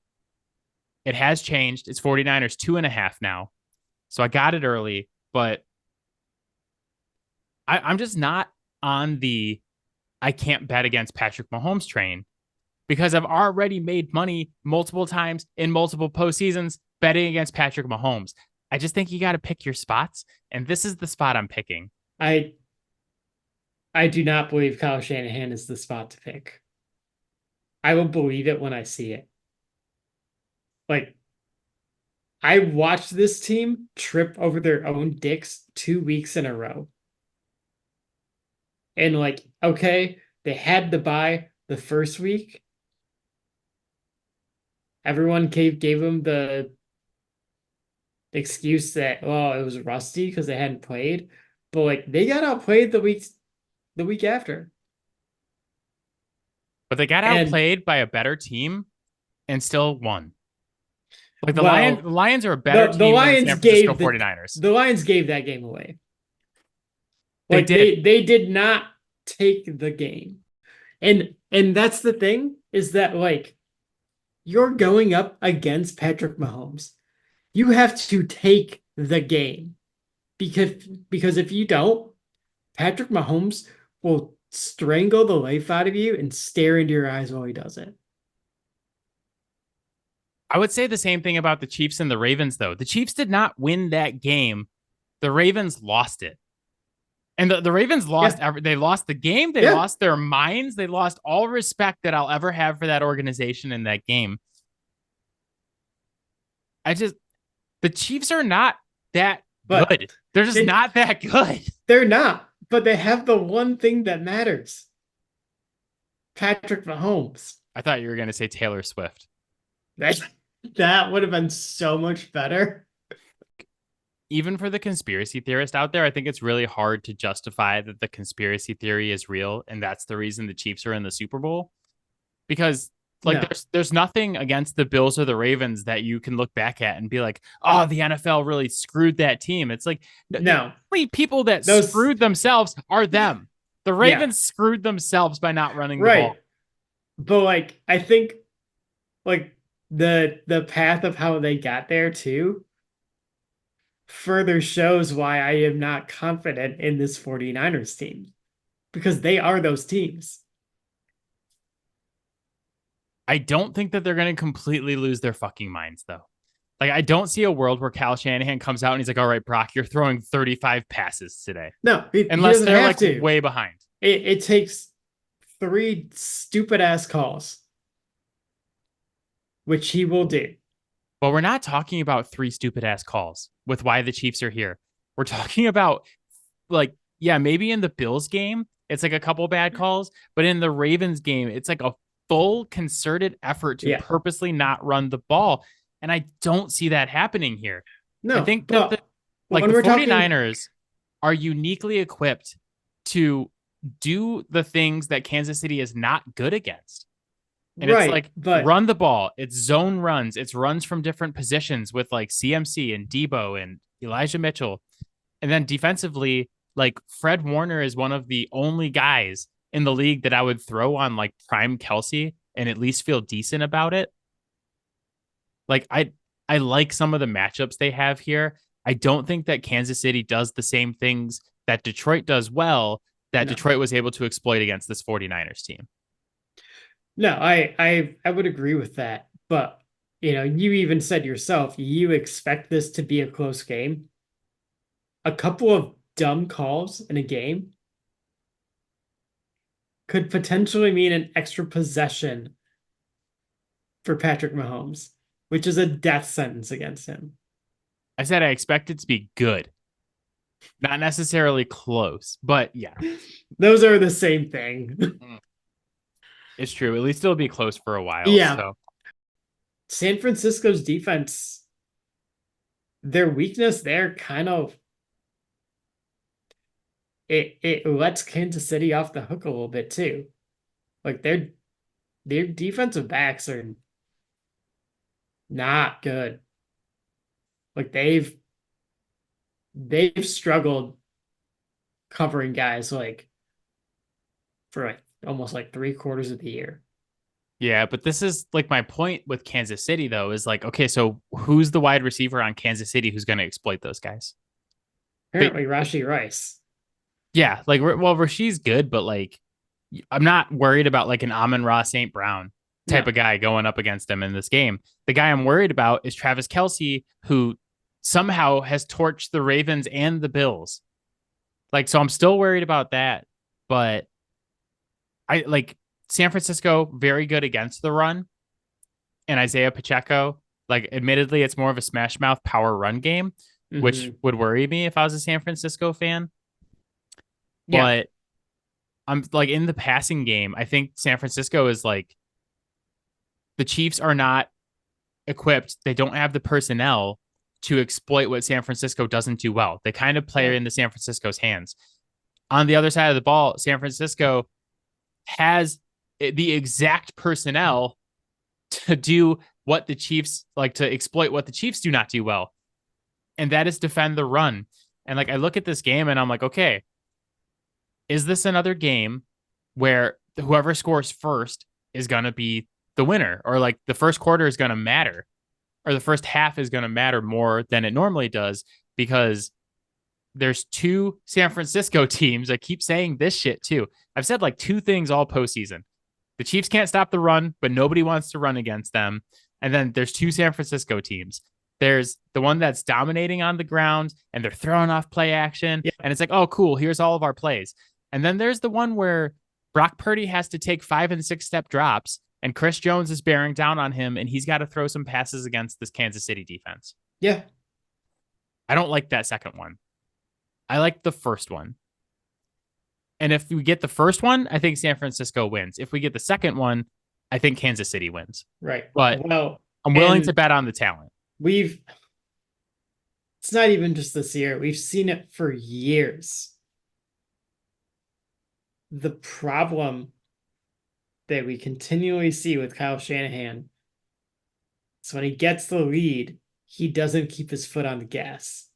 It has changed. It's 49ers 2.5 now. So I got it early, but I'm just not on the I can't bet against Patrick Mahomes train because I've already made money multiple times in multiple postseasons betting against Patrick Mahomes. I just think you got to pick your spots, and this is the spot I'm picking. I do not believe Kyle Shanahan is the spot to pick. I will believe it when I see it. Like, I watched this team trip over their own dicks 2 weeks in a row. And like, okay, they had the bye the first week. Everyone gave them the excuse that, well, it was rusty because they hadn't played. But like, they got outplayed the week after. But they got outplayed by a better team and still won. Like the Lions are a better team than the San Francisco 49ers. The Lions gave that game away. Like they did not take the game. And that's the thing, is that like you're going up against Patrick Mahomes. You have to take the game. Because if you don't, Patrick Mahomes will strangle the life out of you and stare into your eyes while he does it. I would say the same thing about the Chiefs and the Ravens, though. The Chiefs did not win that game. The Ravens lost it. And the Ravens lost Yeah. they lost the game. They Yeah. lost their minds. They lost all respect that I'll ever have for that organization in that game. The Chiefs are not that But good. They're just they, not that good. they're not. But they have the one thing that matters. Patrick Mahomes. I thought you were going to say Taylor Swift. That would have been so much better. Even for the conspiracy theorist out there, I think it's really hard to justify that the conspiracy theory is real and that's the reason the Chiefs are in the Super Bowl. Because like No. there's nothing against the Bills or the Ravens that you can look back at and be like, oh, the NFL really screwed that team. It's like No. the only people that Those screwed themselves are them. The Ravens screwed themselves by not running the ball. But like I think like the path of how they got there too further shows why I am not confident in this 49ers team. Because they are those teams. I don't think that they're going to completely lose their fucking minds, though. Like, I don't see a world where Kyle Shanahan comes out and he's like, all right, Brock, you're throwing 35 passes today. No, unless they're like way behind. It takes 3 stupid ass calls, which he will do. But we're not talking about 3 stupid ass calls with why the Chiefs are here. We're talking about, like, yeah, maybe in the Bills game, it's like a couple bad calls, but in the Ravens game, it's like a full concerted effort to purposely not run the ball. And I don't see that happening here. No, I think that the 49ers are uniquely equipped to do the things that Kansas City is not good against. And it's like run the ball. It's zone runs. It's runs from different positions with like CMC and Debo and Elijah Mitchell. And then defensively, like Fred Warner is one of the only guys in the league that I would throw on like prime Kelsey and at least feel decent about it. Like I like some of the matchups they have here. I don't think that Kansas City does the same things that Detroit does well that Detroit was able to exploit against this 49ers team. No, I would agree with that. But, you know, you even said yourself, you expect this to be a close game. A couple of dumb calls in a game could potentially mean an extra possession for Patrick Mahomes, which is a death sentence against him. I said I expect it to be good. Not necessarily close, but yeah. Those are the same thing. It's true. At least it'll be close for a while. Yeah. So. San Francisco's defense, their weakness there kind of it lets Kansas City off the hook a little bit too. Like their defensive backs are not good. Like they've struggled covering guys like for like almost like 3/4 of the year. Yeah, but this is like my point with Kansas City though is like, okay, so who's the wide receiver on Kansas City who's going to exploit those guys? Apparently Rashee Rice. Yeah, like, well, Rashee's good, but like I'm not worried about like an Amon-Ra St. Brown type of guy going up against him in this game. The guy I'm worried about is Travis Kelce, who somehow has torched the Ravens and the Bills. Like, so I'm still worried about that. But I like San Francisco, very good against the run. And Isaiah Pacheco, like, admittedly, it's more of a smash mouth power run game, which would worry me if I was a San Francisco fan. Yeah. But I'm like in the passing game, I think San Francisco is like the Chiefs are not equipped. They don't have the personnel to exploit what San Francisco doesn't do well. They kind of play into San Francisco's hands. On the other side of the ball, San Francisco has the exact personnel to do what the Chiefs like to exploit what the Chiefs do not do well. And that is defend the run. And like I look at this game and I'm like, okay, is this another game where whoever scores first is going to be the winner, or like the first quarter is going to matter, or the first half is going to matter more than it normally does because there's 2 San Francisco teams. I keep saying this shit too. I've said like 2 things all postseason. The Chiefs can't stop the run, but nobody wants to run against them. And then there's 2 San Francisco teams. There's the one that's dominating on the ground and they're throwing off play action. Yeah. And it's like, oh, cool. Here's all of our plays. And then there's the one where Brock Purdy has to take 5 and 6 step drops and Chris Jones is bearing down on him and he's got to throw some passes against this Kansas City defense. Yeah. I don't like that second one. I like the first one. And if we get the first one, I think San Francisco wins. If we get the second one, I think Kansas City wins. Right. But well, I'm willing to bet on the talent. It's not even just this year. We've seen it for years. The problem that we continually see with Kyle Shanahan is when he gets the lead, he doesn't keep his foot on the gas.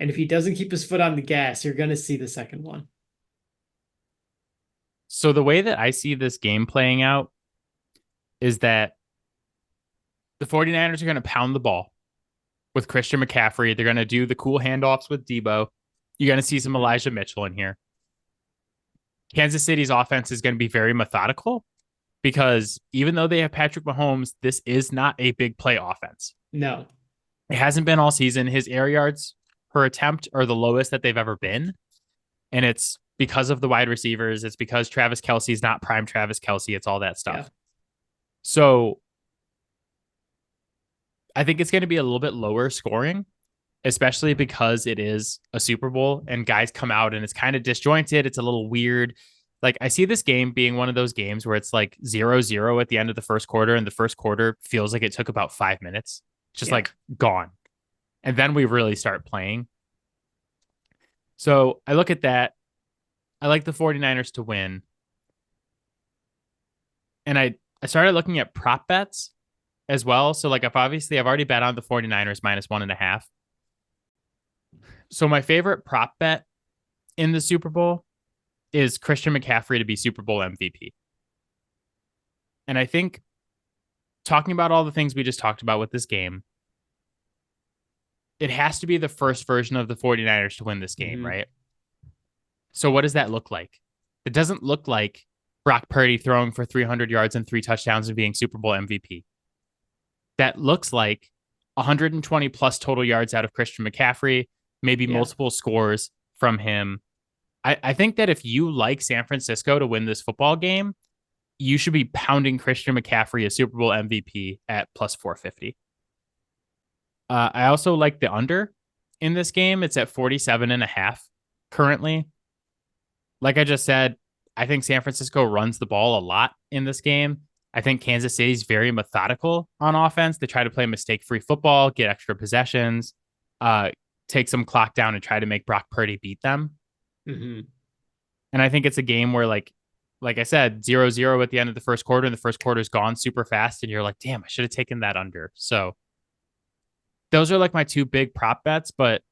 And if he doesn't keep his foot on the gas, you're going to see the second one. So the way that I see this game playing out is that the 49ers are going to pound the ball with Christian McCaffrey. They're going to do the cool handoffs with Debo. You're going to see some Elijah Mitchell in here. Kansas City's offense is going to be very methodical because even though they have Patrick Mahomes, this is not a big play offense. No. It hasn't been all season. His air yards per attempt are the lowest that they've ever been. And it's because of the wide receivers. It's because Travis Kelce is not prime Travis Kelce. It's all that stuff. Yeah. So I think it's going to be a little bit lower scoring, especially because it is a Super Bowl and guys come out and it's kind of disjointed. It's a little weird. Like I see this game being one of those games where it's like 0-0 at the end of the first quarter and the first quarter feels like it took about 5 minutes, just like gone. And then we really start playing. So I look at that. I like the 49ers to win. And I started looking at prop bets as well. So like I've already bet on the 49ers -1.5. So my favorite prop bet in the Super Bowl is Christian McCaffrey to be Super Bowl MVP. And I think talking about all the things we just talked about with this game, it has to be the first version of the 49ers to win this game, right? So what does that look like? It doesn't look like Brock Purdy throwing for 300 yards and 3 touchdowns and being Super Bowl MVP. That looks like 120 plus total yards out of Christian McCaffrey, maybe multiple scores from him. I think that if you like San Francisco to win this football game, you should be pounding Christian McCaffrey a Super Bowl MVP at plus 450. I also like the under in this game. It's at 47.5 currently. Like I just said, I think San Francisco runs the ball a lot in this game. I think Kansas City's very methodical on offense. They try to play mistake-free football, get extra possessions, take some clock down and try to make Brock Purdy beat them. And I think it's a game where like I said, 0-0 at the end of the first quarter and the first quarter's gone super fast. And you're like, damn, I should have taken that under. So those are like my 2 big prop bets. But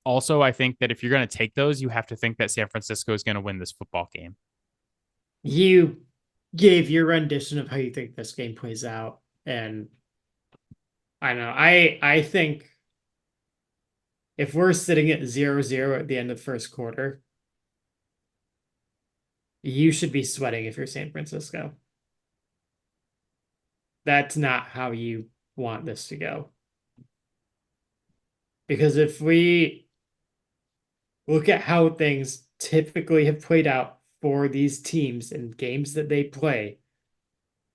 also I think that if you're going to take those, you have to think that San Francisco is going to win this football game. You gave your rendition of how you think this game plays out. And I know, I think if we're sitting at 0-0 at the end of the first quarter, you should be sweating if you're San Francisco. That's not how you want this to go. Because if we look at how things typically have played out for these teams and games that they play,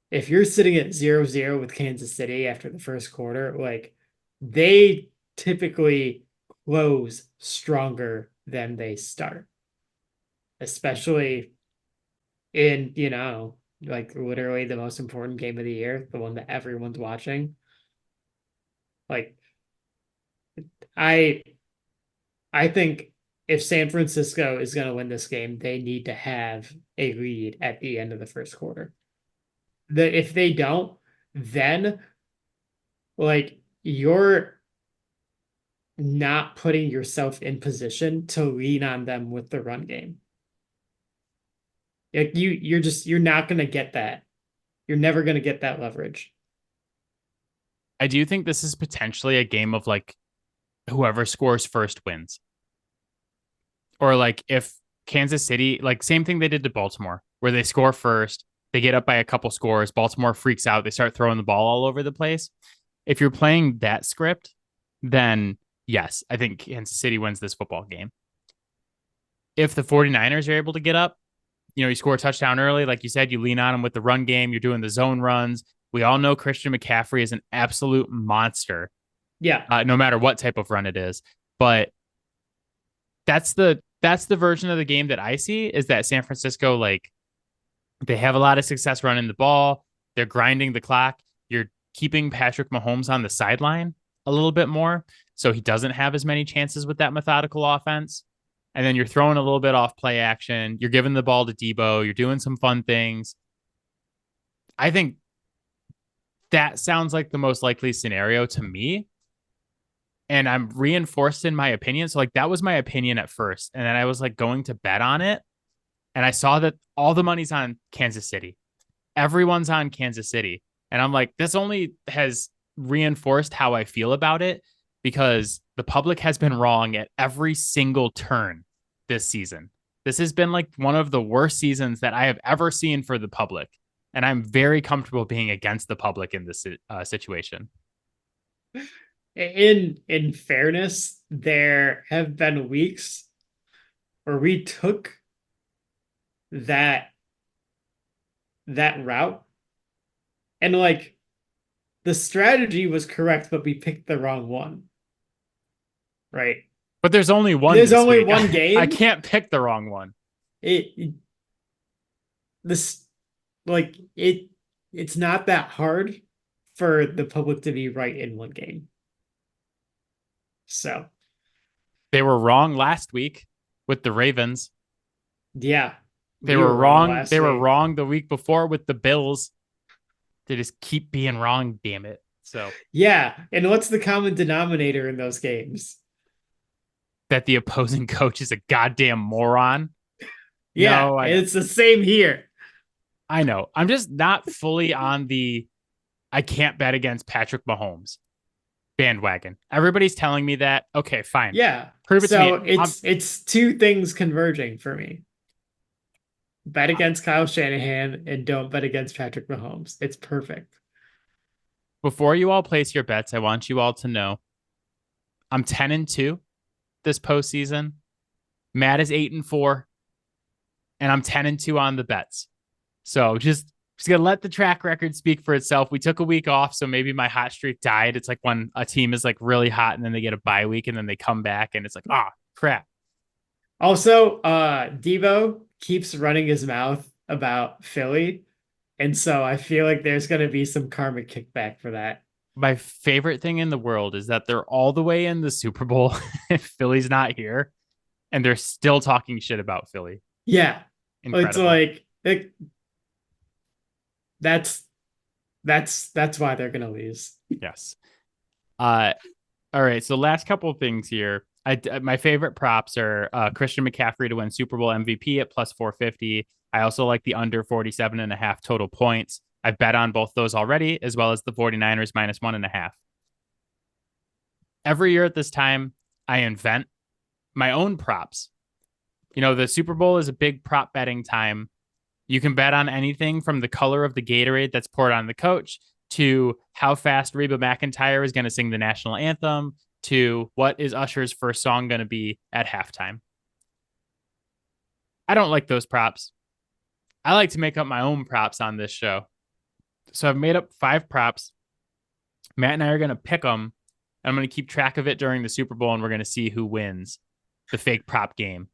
if you're sitting at 0-0 with Kansas City after the first quarter, like they typically close stronger than they start. Especially in, like literally the most important game of the year, the one that everyone's watching. Like, I think if San Francisco is going to win this game, they need to have a lead at the end of the first quarter. If they don't, then like you're not putting yourself in position to lean on them with the run game. Like you're not going to get that. You're never going to get that leverage. I do think this is potentially a game of like whoever scores first wins. Or like if Kansas City, like same thing they did to Baltimore, where they score first, they get up by a couple scores, Baltimore freaks out, they start throwing the ball all over the place. If you're playing that script, then yes, I think Kansas City wins this football game. If the 49ers are able to get up, you score a touchdown early. Like you said, you lean on them with the run game. You're doing the zone runs. We all know Christian McCaffrey is an absolute monster. Yeah. No matter what type of run it is. But that's the version of the game that I see, is that San Francisco, like, they have a lot of success running the ball. They're grinding the clock. You're keeping Patrick Mahomes on the sideline a little bit more, so he doesn't have as many chances with that methodical offense. And then you're throwing a little bit off play action. You're giving the ball to Debo. You're doing some fun things. I think that sounds like the most likely scenario to me. And I'm reinforced in my opinion. So, like, that was my opinion at first. And then I was like going to bet on it. And I saw that all the money's on Kansas City. Everyone's on Kansas City. And I'm like, this only has reinforced how I feel about it, because the public has been wrong at every single turn this season. This has been like one of the worst seasons that I have ever seen for the public. And I'm very comfortable being against the public in this situation. In fairness, there have been weeks where we took that route, and like the strategy was correct, but we picked the wrong one. Right. But there's only one. There's only week. one game. I can't pick the wrong one. It's not that hard for the public to be right in one game. So they were wrong last week with the Ravens. Yeah. They were wrong. They were wrong the week before with the Bills. They just keep being wrong, damn it. So yeah. And what's the common denominator in those games? That the opposing coach is a goddamn moron. Yeah, no, it's the same here. I know. I'm just not fully on the I can't bet against Patrick Mahomes bandwagon. Everybody's telling me that. Okay, fine. Yeah. Prove it to me. It's two things converging for me. Bet against Kyle Shanahan and don't bet against Patrick Mahomes. It's perfect. Before you all place your bets, I want you all to know I'm 10-2 this postseason. Matt is 8-4. And I'm 10-2 on the bets. So just gonna let the track record speak for itself. We took a week off, so maybe my hot streak died. It's like when a team is like really hot and then they get a bye week and then they come back and it's like, crap. Also, Debo keeps running his mouth about Philly. And so I feel like there's going to be some karmic kickback for that. My favorite thing in the world is that they're all the way in the Super Bowl if Philly's not here, and they're still talking shit about Philly. Yeah. Incredible. It's like that's why they're going to lose. Yes. All right. So last couple of things here. My favorite props are Christian McCaffrey to win Super Bowl MVP at plus 450. I also like the under 47.5 total points. I've bet on both those already, as well as the 49ers minus 1.5. Every year at this time, I invent my own props. The Super Bowl is a big prop betting time. You can bet on anything from the color of the Gatorade that's poured on the coach to how fast Reba McEntire is going to sing the national anthem to what is Usher's first song going to be at halftime. I don't like those props. I like to make up my own props on this show. So I've made up 5 props. Matt and I are going to pick them. I'm going to keep track of it during the Super Bowl, and we're going to see who wins the fake prop game.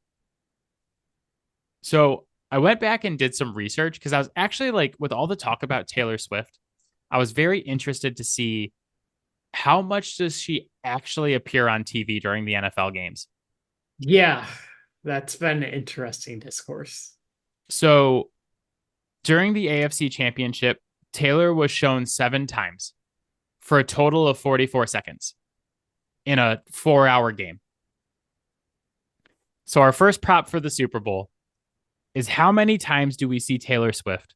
So I went back and did some research because I was actually like, with all the talk about Taylor Swift, I was very interested to see how much does she actually appear on TV during the NFL games. Yeah, that's been an interesting discourse. So during the AFC Championship, Taylor was shown 7 times for a total of 44 seconds in a 4-hour game. So our first prop for the Super Bowl is how many times do we see Taylor Swift?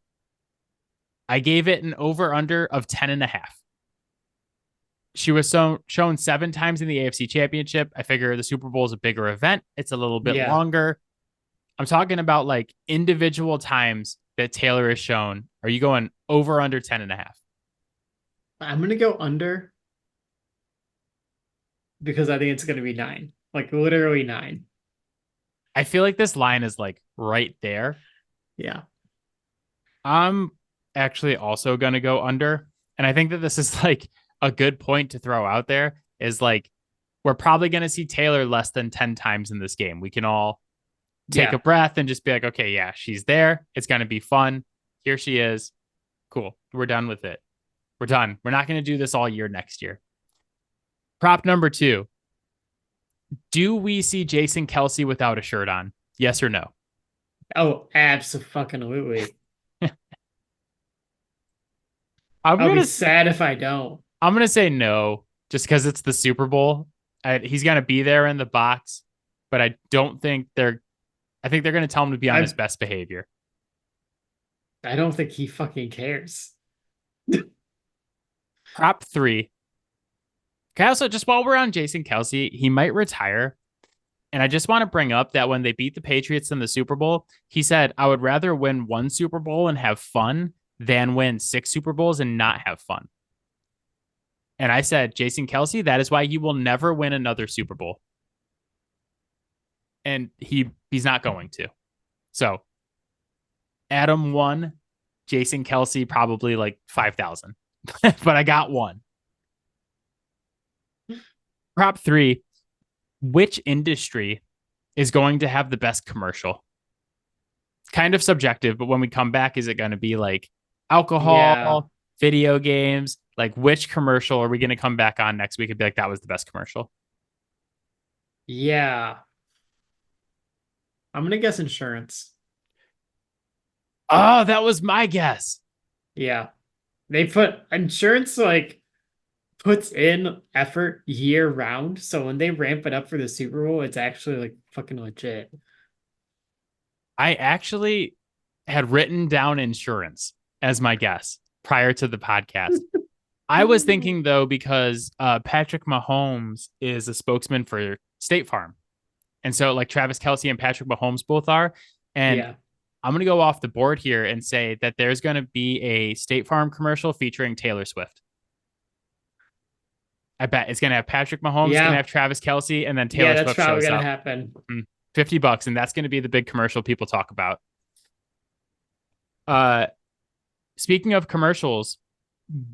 I gave it an over-under of 10.5. She was shown 7 times in the AFC Championship. I figure the Super Bowl is a bigger event. It's a little bit longer. I'm talking about like individual times that Taylor is shown. Are you going over under 10.5? I'm going to go under because I think it's going to be 9. Like literally 9. I feel like this line is like right there. Yeah. I'm actually also going to go under. And I think that this is like a good point to throw out there is like, we're probably going to see Taylor less than 10 times in this game. We can all take a Yeah. breath and just be like, okay, yeah, she's there. It's going to be fun. Here she is. Cool. We're done with it. We're done. We're not going to do this all year next year. Prop number 2. Do we see Jason Kelsey without a shirt on? Yes or no? Oh, absolutely. I'm I'll be gonna sad if I don't. I'm gonna say no, just because it's the Super Bowl. He's gonna be there in the box, but I don't think they're. I think they're gonna tell him to be on his I best behavior. I don't think he fucking cares. Prop 3. Okay, also just while we're on Jason Kelsey, he might retire. And I just want to bring up that when they beat the Patriots in the Super Bowl, he said, I would rather win 1 Super Bowl and have fun than win 6 Super Bowls and not have fun. And I said, Jason Kelsey, that is why he will never win another Super Bowl. And he's not going to. So Adam won, Jason Kelsey probably like 5,000. But I got one. Prop 3. Which industry is going to have the best commercial? Kind of subjective, but when we come back, is it going to be like Yeah. alcohol, video games? Like which commercial are we going to come back on next week and be like, that was the best commercial? Yeah. I'm gonna guess insurance. Oh, that was my guess. Yeah. They put insurance like puts in effort year round. So when they ramp it up for the Super Bowl, it's actually like fucking legit. I actually had written down insurance as my guess prior to the podcast. I was thinking though, because Patrick Mahomes is a spokesman for State Farm. And so like Travis Kelsey and Patrick Mahomes both are. And Yeah. I'm going to go off the board here and say that there's going to be a State Farm commercial featuring Taylor Swift. I bet it's going to have Patrick Mahomes, it's going to Yeah. have Travis Kelsey, and then Yeah, Taylor that's Swift probably shows gonna up. happen. $50, and that's going to be the big commercial people talk about. Speaking of commercials,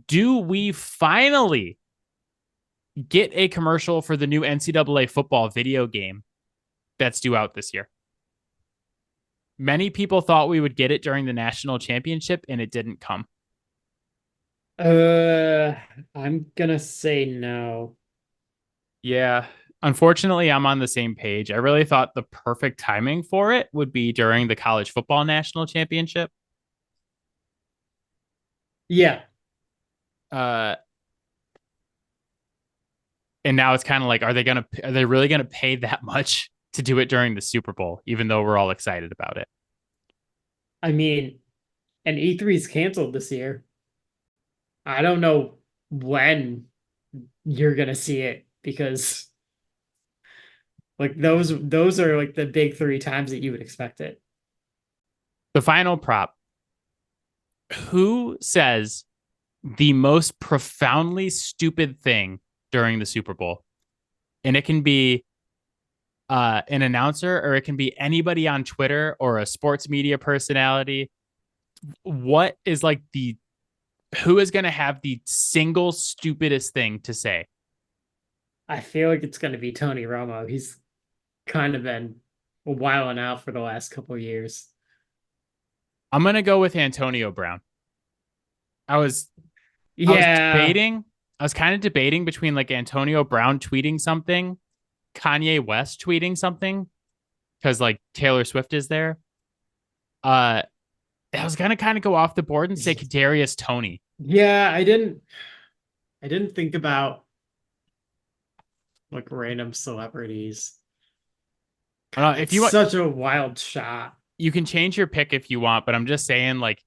do we finally get a commercial for the new NCAA football video game that's due out this year? Many people thought we would get it during the national championship, and it didn't come. Uh, I'm gonna say no. Yeah. Unfortunately, I'm on the same page. I really thought the perfect timing for it would be during the college football national championship. Yeah. Uh, and now it's kind of like, are they really gonna pay that much to do it during the Super Bowl, even though we're all excited about it? I mean, and E3 is canceled this year. I don't know when you're gonna see it because like those are like the big 3 times that you would expect it. The final prop. Who says the most profoundly stupid thing during the Super Bowl? And it can be an announcer, or it can be anybody on Twitter or a sports media personality. What is like who is going to have the single stupidest thing to say? I feel like it's gonna be Tony Romo. He's kind of been wilding out for the last couple of years. I'm going to go with Antonio Brown. I was Yeah. debating. I was kind of debating between like Antonio Brown tweeting something, Kanye West tweeting something, because like Taylor Swift is there. I was gonna kind of go off the board and say Kadarius Toney. Yeah, I didn't think about like random celebrities. I don't know, if It's you want, such a wild shot. you can change your pick if you want, but I'm just saying like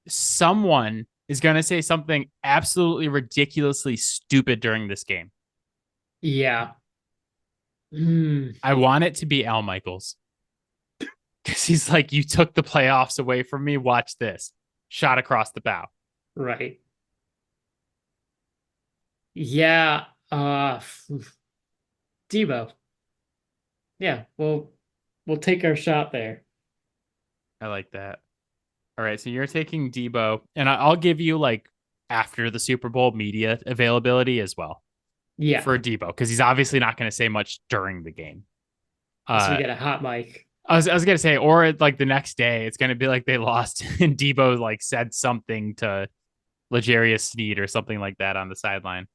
someone is gonna say something absolutely ridiculously stupid during this game. Yeah. Mm, I want it to be Al Michaels, because he's like, you took the playoffs away from me. Watch this shot across the bow. right. Yeah. Debo. Yeah, we'll take our shot there. I like that. All right, so you're taking Debo, and I'll give you like after the Super Bowl media availability as well Yeah. for Debo because he's obviously not going to say much during the game. So we Uh, get a hot mic. I was gonna say, or like the next day, it's gonna be like they lost and Debo like said something to L'Jarius Sneed or something like that on the sideline.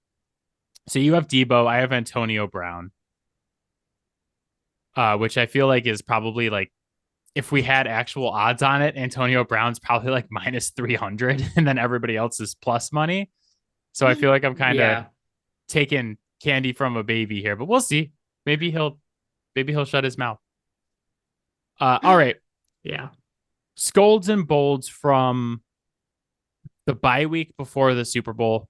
So you have Debo, I have Antonio Brown, which I feel like is probably like if we had actual odds on it, Antonio Brown's probably like minus 300 and then everybody else is plus money. So I feel like I'm kind of Yeah. taking candy from a baby here, but we'll see. Maybe he'll shut his mouth. All right. Yeah. Scolds and Bolds from the bye week before the Super Bowl.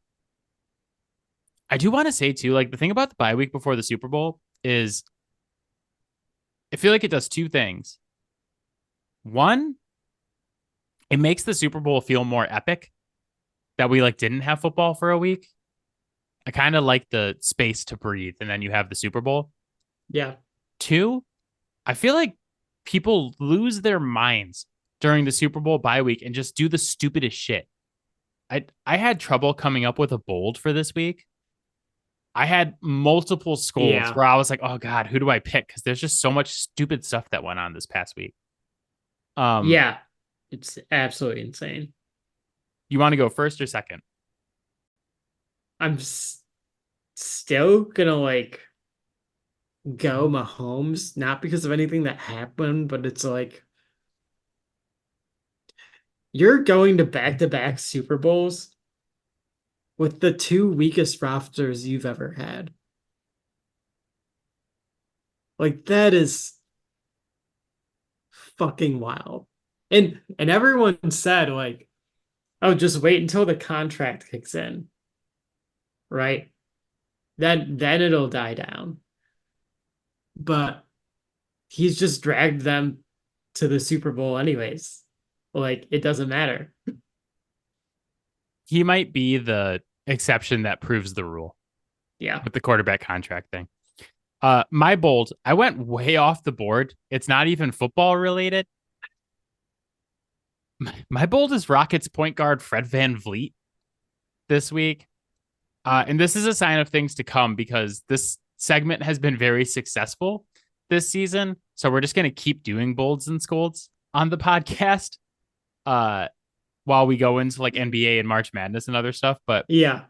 I do want to say too, like the thing about the bye week before the Super Bowl is I feel like it does two things. One, it makes the Super Bowl feel more epic that we like didn't have football for a week. I kind of like the space to breathe, and then you have the Super Bowl. Yeah. Two, I feel like people lose their minds during the Super Bowl bye week and just do the stupidest shit. I had trouble coming up with a bold for this week. I had multiple scolds Yeah. where I was like, oh God, who do I pick? Because there's just so much stupid stuff that went on this past week. Yeah. It's absolutely insane. You want to go first or second? I'm still gonna like go Mahomes, not because of anything that happened, but it's like you're going to back-to-back Super Bowls with the two weakest rosters you've ever had. Like that is fucking wild. And everyone said like, oh, just wait until the contract kicks in, right? Then it'll die down. But he's just dragged them to the Super Bowl anyways. Like it doesn't matter. He might be the exception that proves the rule Yeah. with the quarterback contract thing. My bold, I went way off the board. It's not even football related. My bold is Rockets point guard Fred VanVleet this week. And this is a sign of things to come because this segment has been very successful this season. So we're just going to keep doing bolds and scolds on the podcast while we go into like NBA and March Madness and other stuff. But Yeah.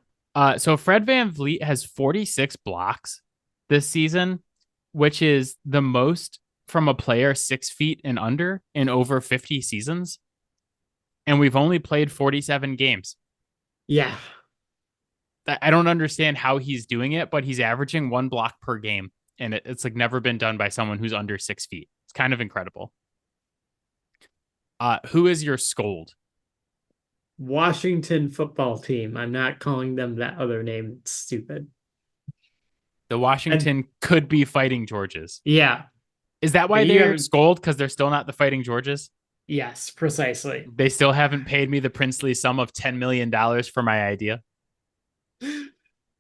so Fred VanVleet has 46 blocks this season, which is the most from a player 6 feet and under in over 50 seasons. And we've only played 47 games. Yeah. I don't understand how he's doing it, but he's averaging 1 block per game. And it's like never been done by someone who's under 6 feet. It's kind of incredible. Who is your scold? Washington football team. I'm not calling them that other name. It's stupid. The And Washington could be Fighting Georges. yeah, Is that why you they're haven't. scold? Because they're still not the Fighting Georges? Yes, precisely. They still haven't paid me the princely sum of $10 million for my idea.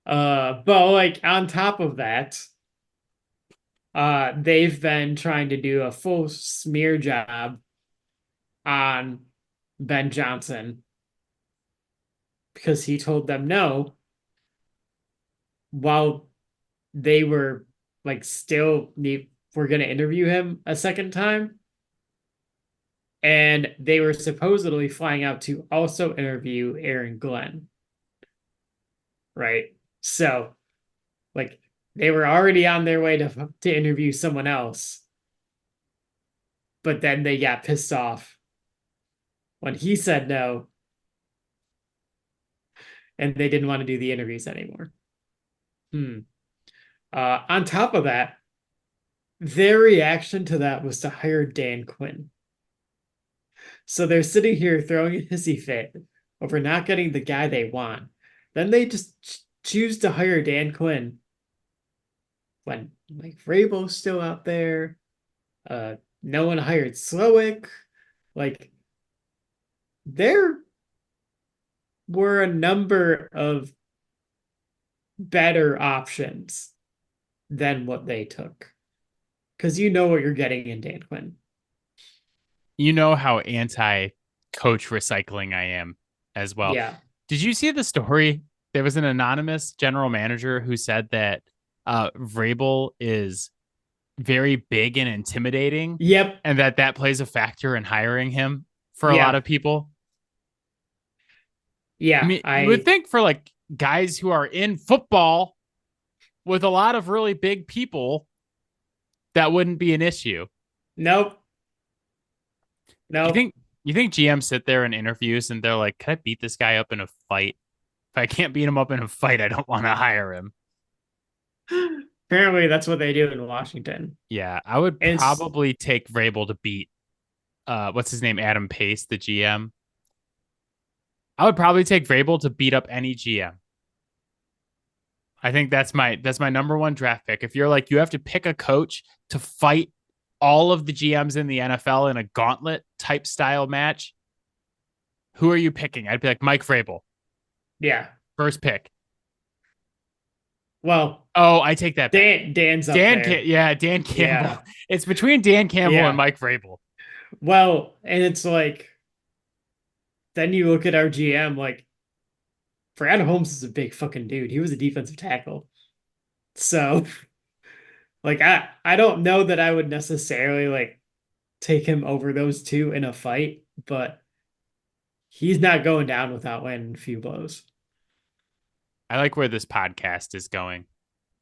But like on top of that, they've been trying to do a full smear job on Ben Johnson because he told them no while they were like still were going to interview him a second time. And they were supposedly flying out to also interview Aaron Glenn. Right. So, like, they were already on their way to interview someone else. But then they got pissed off when he said no and they didn't want to do the interviews anymore. On top of that, their reaction to that was to hire Dan Quinn. So they're sitting here throwing a hissy fit over not getting the guy they want. Then they just choose to hire Dan Quinn when like Vrabel's still out there. No one hired Slowick. Like there were a number of better options than what they took. Because you know what you're getting in Dan Quinn. You know how anti-coach recycling I am as well. Yeah. Did you see the story? There was an anonymous general manager who said that Vrabel is very big and intimidating, Yep. and that plays a factor in hiring him for a lot Yeah. of people. I Yeah. mean, you would think for like guys who are in football with a lot of really big people, that wouldn't be an issue. Nope. You Nope. think you think GMs sit there in interviews and they're like, "Can I beat this guy up in a fight? If I can't beat him up in a fight, I don't want to hire him." Apparently that's what they do in Washington. Yeah, I would And it's probably take Vrabel to beat what's his name, Adam Pace, the GM. I would probably take Vrabel to beat up any GM. I think that's my number one draft pick. If you're like you have to pick a coach to fight all of the GMs in the NFL in a gauntlet type style match, who are you picking? I'd be like Mike Vrabel, yeah. first pick. Well, Oh, I take that back. Dan's up there. Dan Campbell. Yeah. It's between Dan Campbell and Yeah. Mike Vrabel. Well, and it's like then you look at our GM, like Brad Holmes is a big fucking dude. He was a defensive tackle. So like I don't know that I would necessarily like take him over those two in a fight, but he's not going down without landing a few blows. I like where this podcast is going.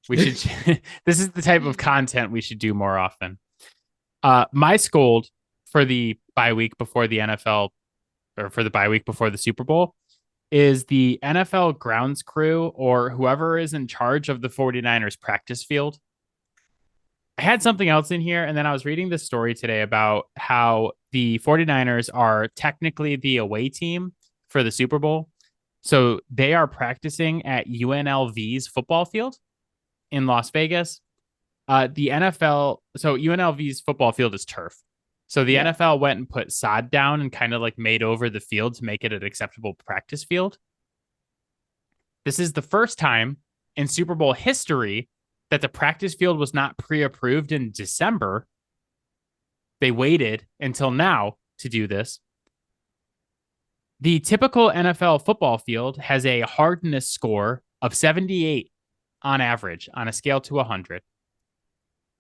We should. This is the type of content we should do more often. My scold for the bye week before the NFL, or for the bye week before the Super Bowl, is the NFL grounds crew or whoever is in charge of the 49ers practice field. I had something else in here, and then I was reading this story today about how the 49ers are technically the away team for the Super Bowl. So they are practicing at UNLV's football field in Las Vegas. The NFL, so UNLV's football field is turf. So the Yeah. NFL went and put sod down and kind of like made over the field to make it an acceptable practice field. This is the first time in Super Bowl history that the practice field was not pre-approved in December. They waited until now to do this. The typical NFL football field has a hardness score of 78 on average on a scale to 100.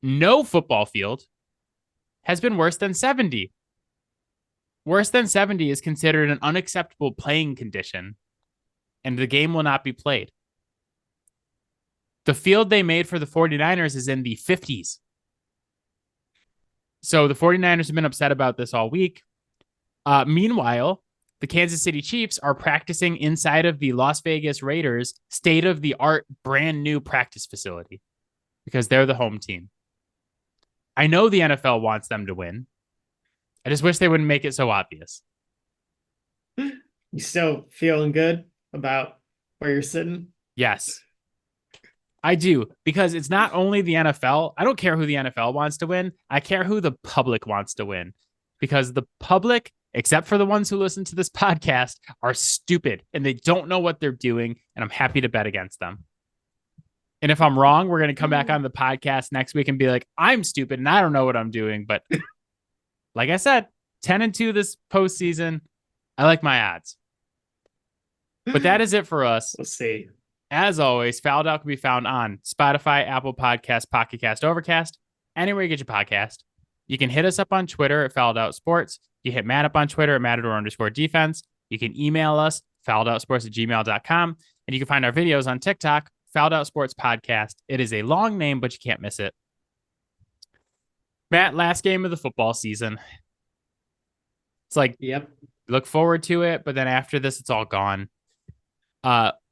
No football field has been worse than 70. Worse than 70 is considered an unacceptable playing condition, and the game will not be played. The field they made for the 49ers is in the 50s. So the 49ers have been upset about this all week. Meanwhile, the Kansas City Chiefs are practicing inside of the Las Vegas Raiders state-of-the-art brand new practice facility because they're the home team. I know the NFL wants them to win. I just wish they wouldn't make it so obvious. You still feeling good about where you're sitting? Yes, I do, because it's not only the NFL. I don't care who the NFL wants to win. I care who the public wants to win, because the public, except for the ones who listen to this podcast, are stupid and they don't know what they're doing. And I'm happy to bet against them. And if I'm wrong, we're going to come back on the podcast next week and be like, I'm stupid and I don't know what I'm doing. But like I said, 10-2 this postseason. I like my odds. But that is it for us. Let's see. As always, Fouled Out can be found on Spotify, Apple Podcasts, Pocket Cast, Overcast, anywhere you get your podcast. You can hit us up on Twitter at Fouled Out Sports. You hit Matt up on Twitter at Matador_defense. You can email us, fouledoutsports@gmail.com. And you can find our videos on TikTok, Fouled Out Sports Podcast. It is a long name, but you can't miss it. Matt, last game of the football season. It's like, Yep. look forward to it, but then after this, it's all gone.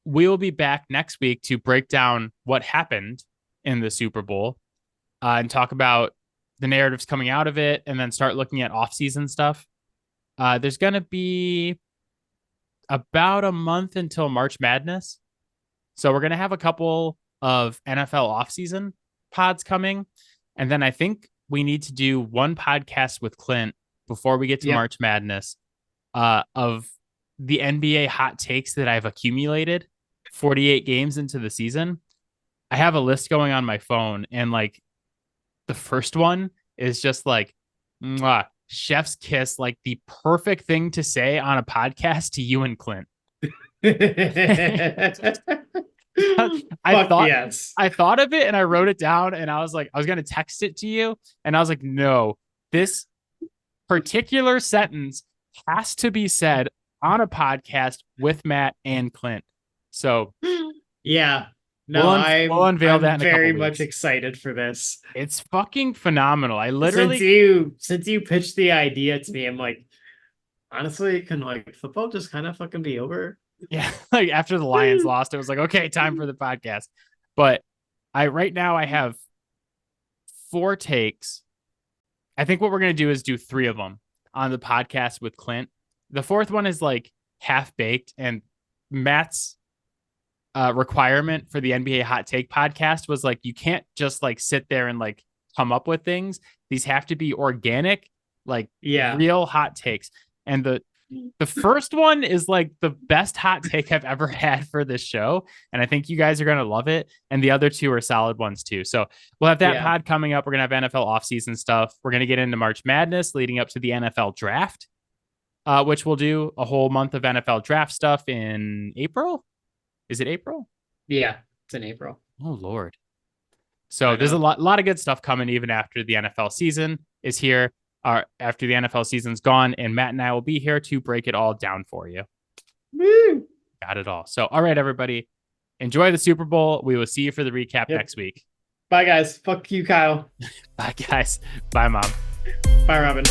We will be back next week to break down what happened in the Super Bowl and talk about the narratives coming out of it, and then start looking at off-season stuff. There's going to be about a month until March Madness. So we're going to have a couple of NFL off-season pods coming. And then I think we need to do one podcast with Clint before we get to March Madness of the NBA hot takes that I've accumulated 48 games into the season. I have a list going on my phone, and like the first one is just like, mwah, chef's kiss, like the perfect thing to say on a podcast to you and Clint. I Fuck thought yes. I thought of it and I wrote it down, and I was like, I was gonna text it to you, and I was like, no, this particular sentence has to be said on a podcast with Matt and Clint. So Yeah. No, we'll unveil that I'm in a couple very weeks. much excited for this. It's fucking phenomenal. I Since literally you pitched the idea to me, I'm like, honestly, can like football just kind of fucking be over? yeah, like after the Lions lost, it was like, okay, time for the podcast. But right now I have 4 takes. I think what we're gonna do is do 3 of them on the podcast with Clint. The 4th one is like half baked, and Matt's requirement for the NBA Hot Take podcast was like, you can't just like sit there and like come up with things. These have to be organic, like real hot takes. And the first one is like the best hot take I've ever had for this show, and I think you guys are going to love it. And the other 2 are solid ones too. So we'll have that pod coming up. We're going to have NFL offseason stuff. We're going to get into March Madness leading up to the NFL draft, which we'll do a whole month of NFL draft stuff in April. Is it April? Yeah, it's in April. Oh, Lord. So there's a lot of good stuff coming even after the NFL season is here. After the NFL season's gone, and Matt and I will be here to break it all down for you. Woo! Got it all. So, all right, everybody. Enjoy the Super Bowl. We will see you for the recap next week. Bye, guys. Fuck you, Kyle. Bye, guys. Bye, Mom. Bye, Robin.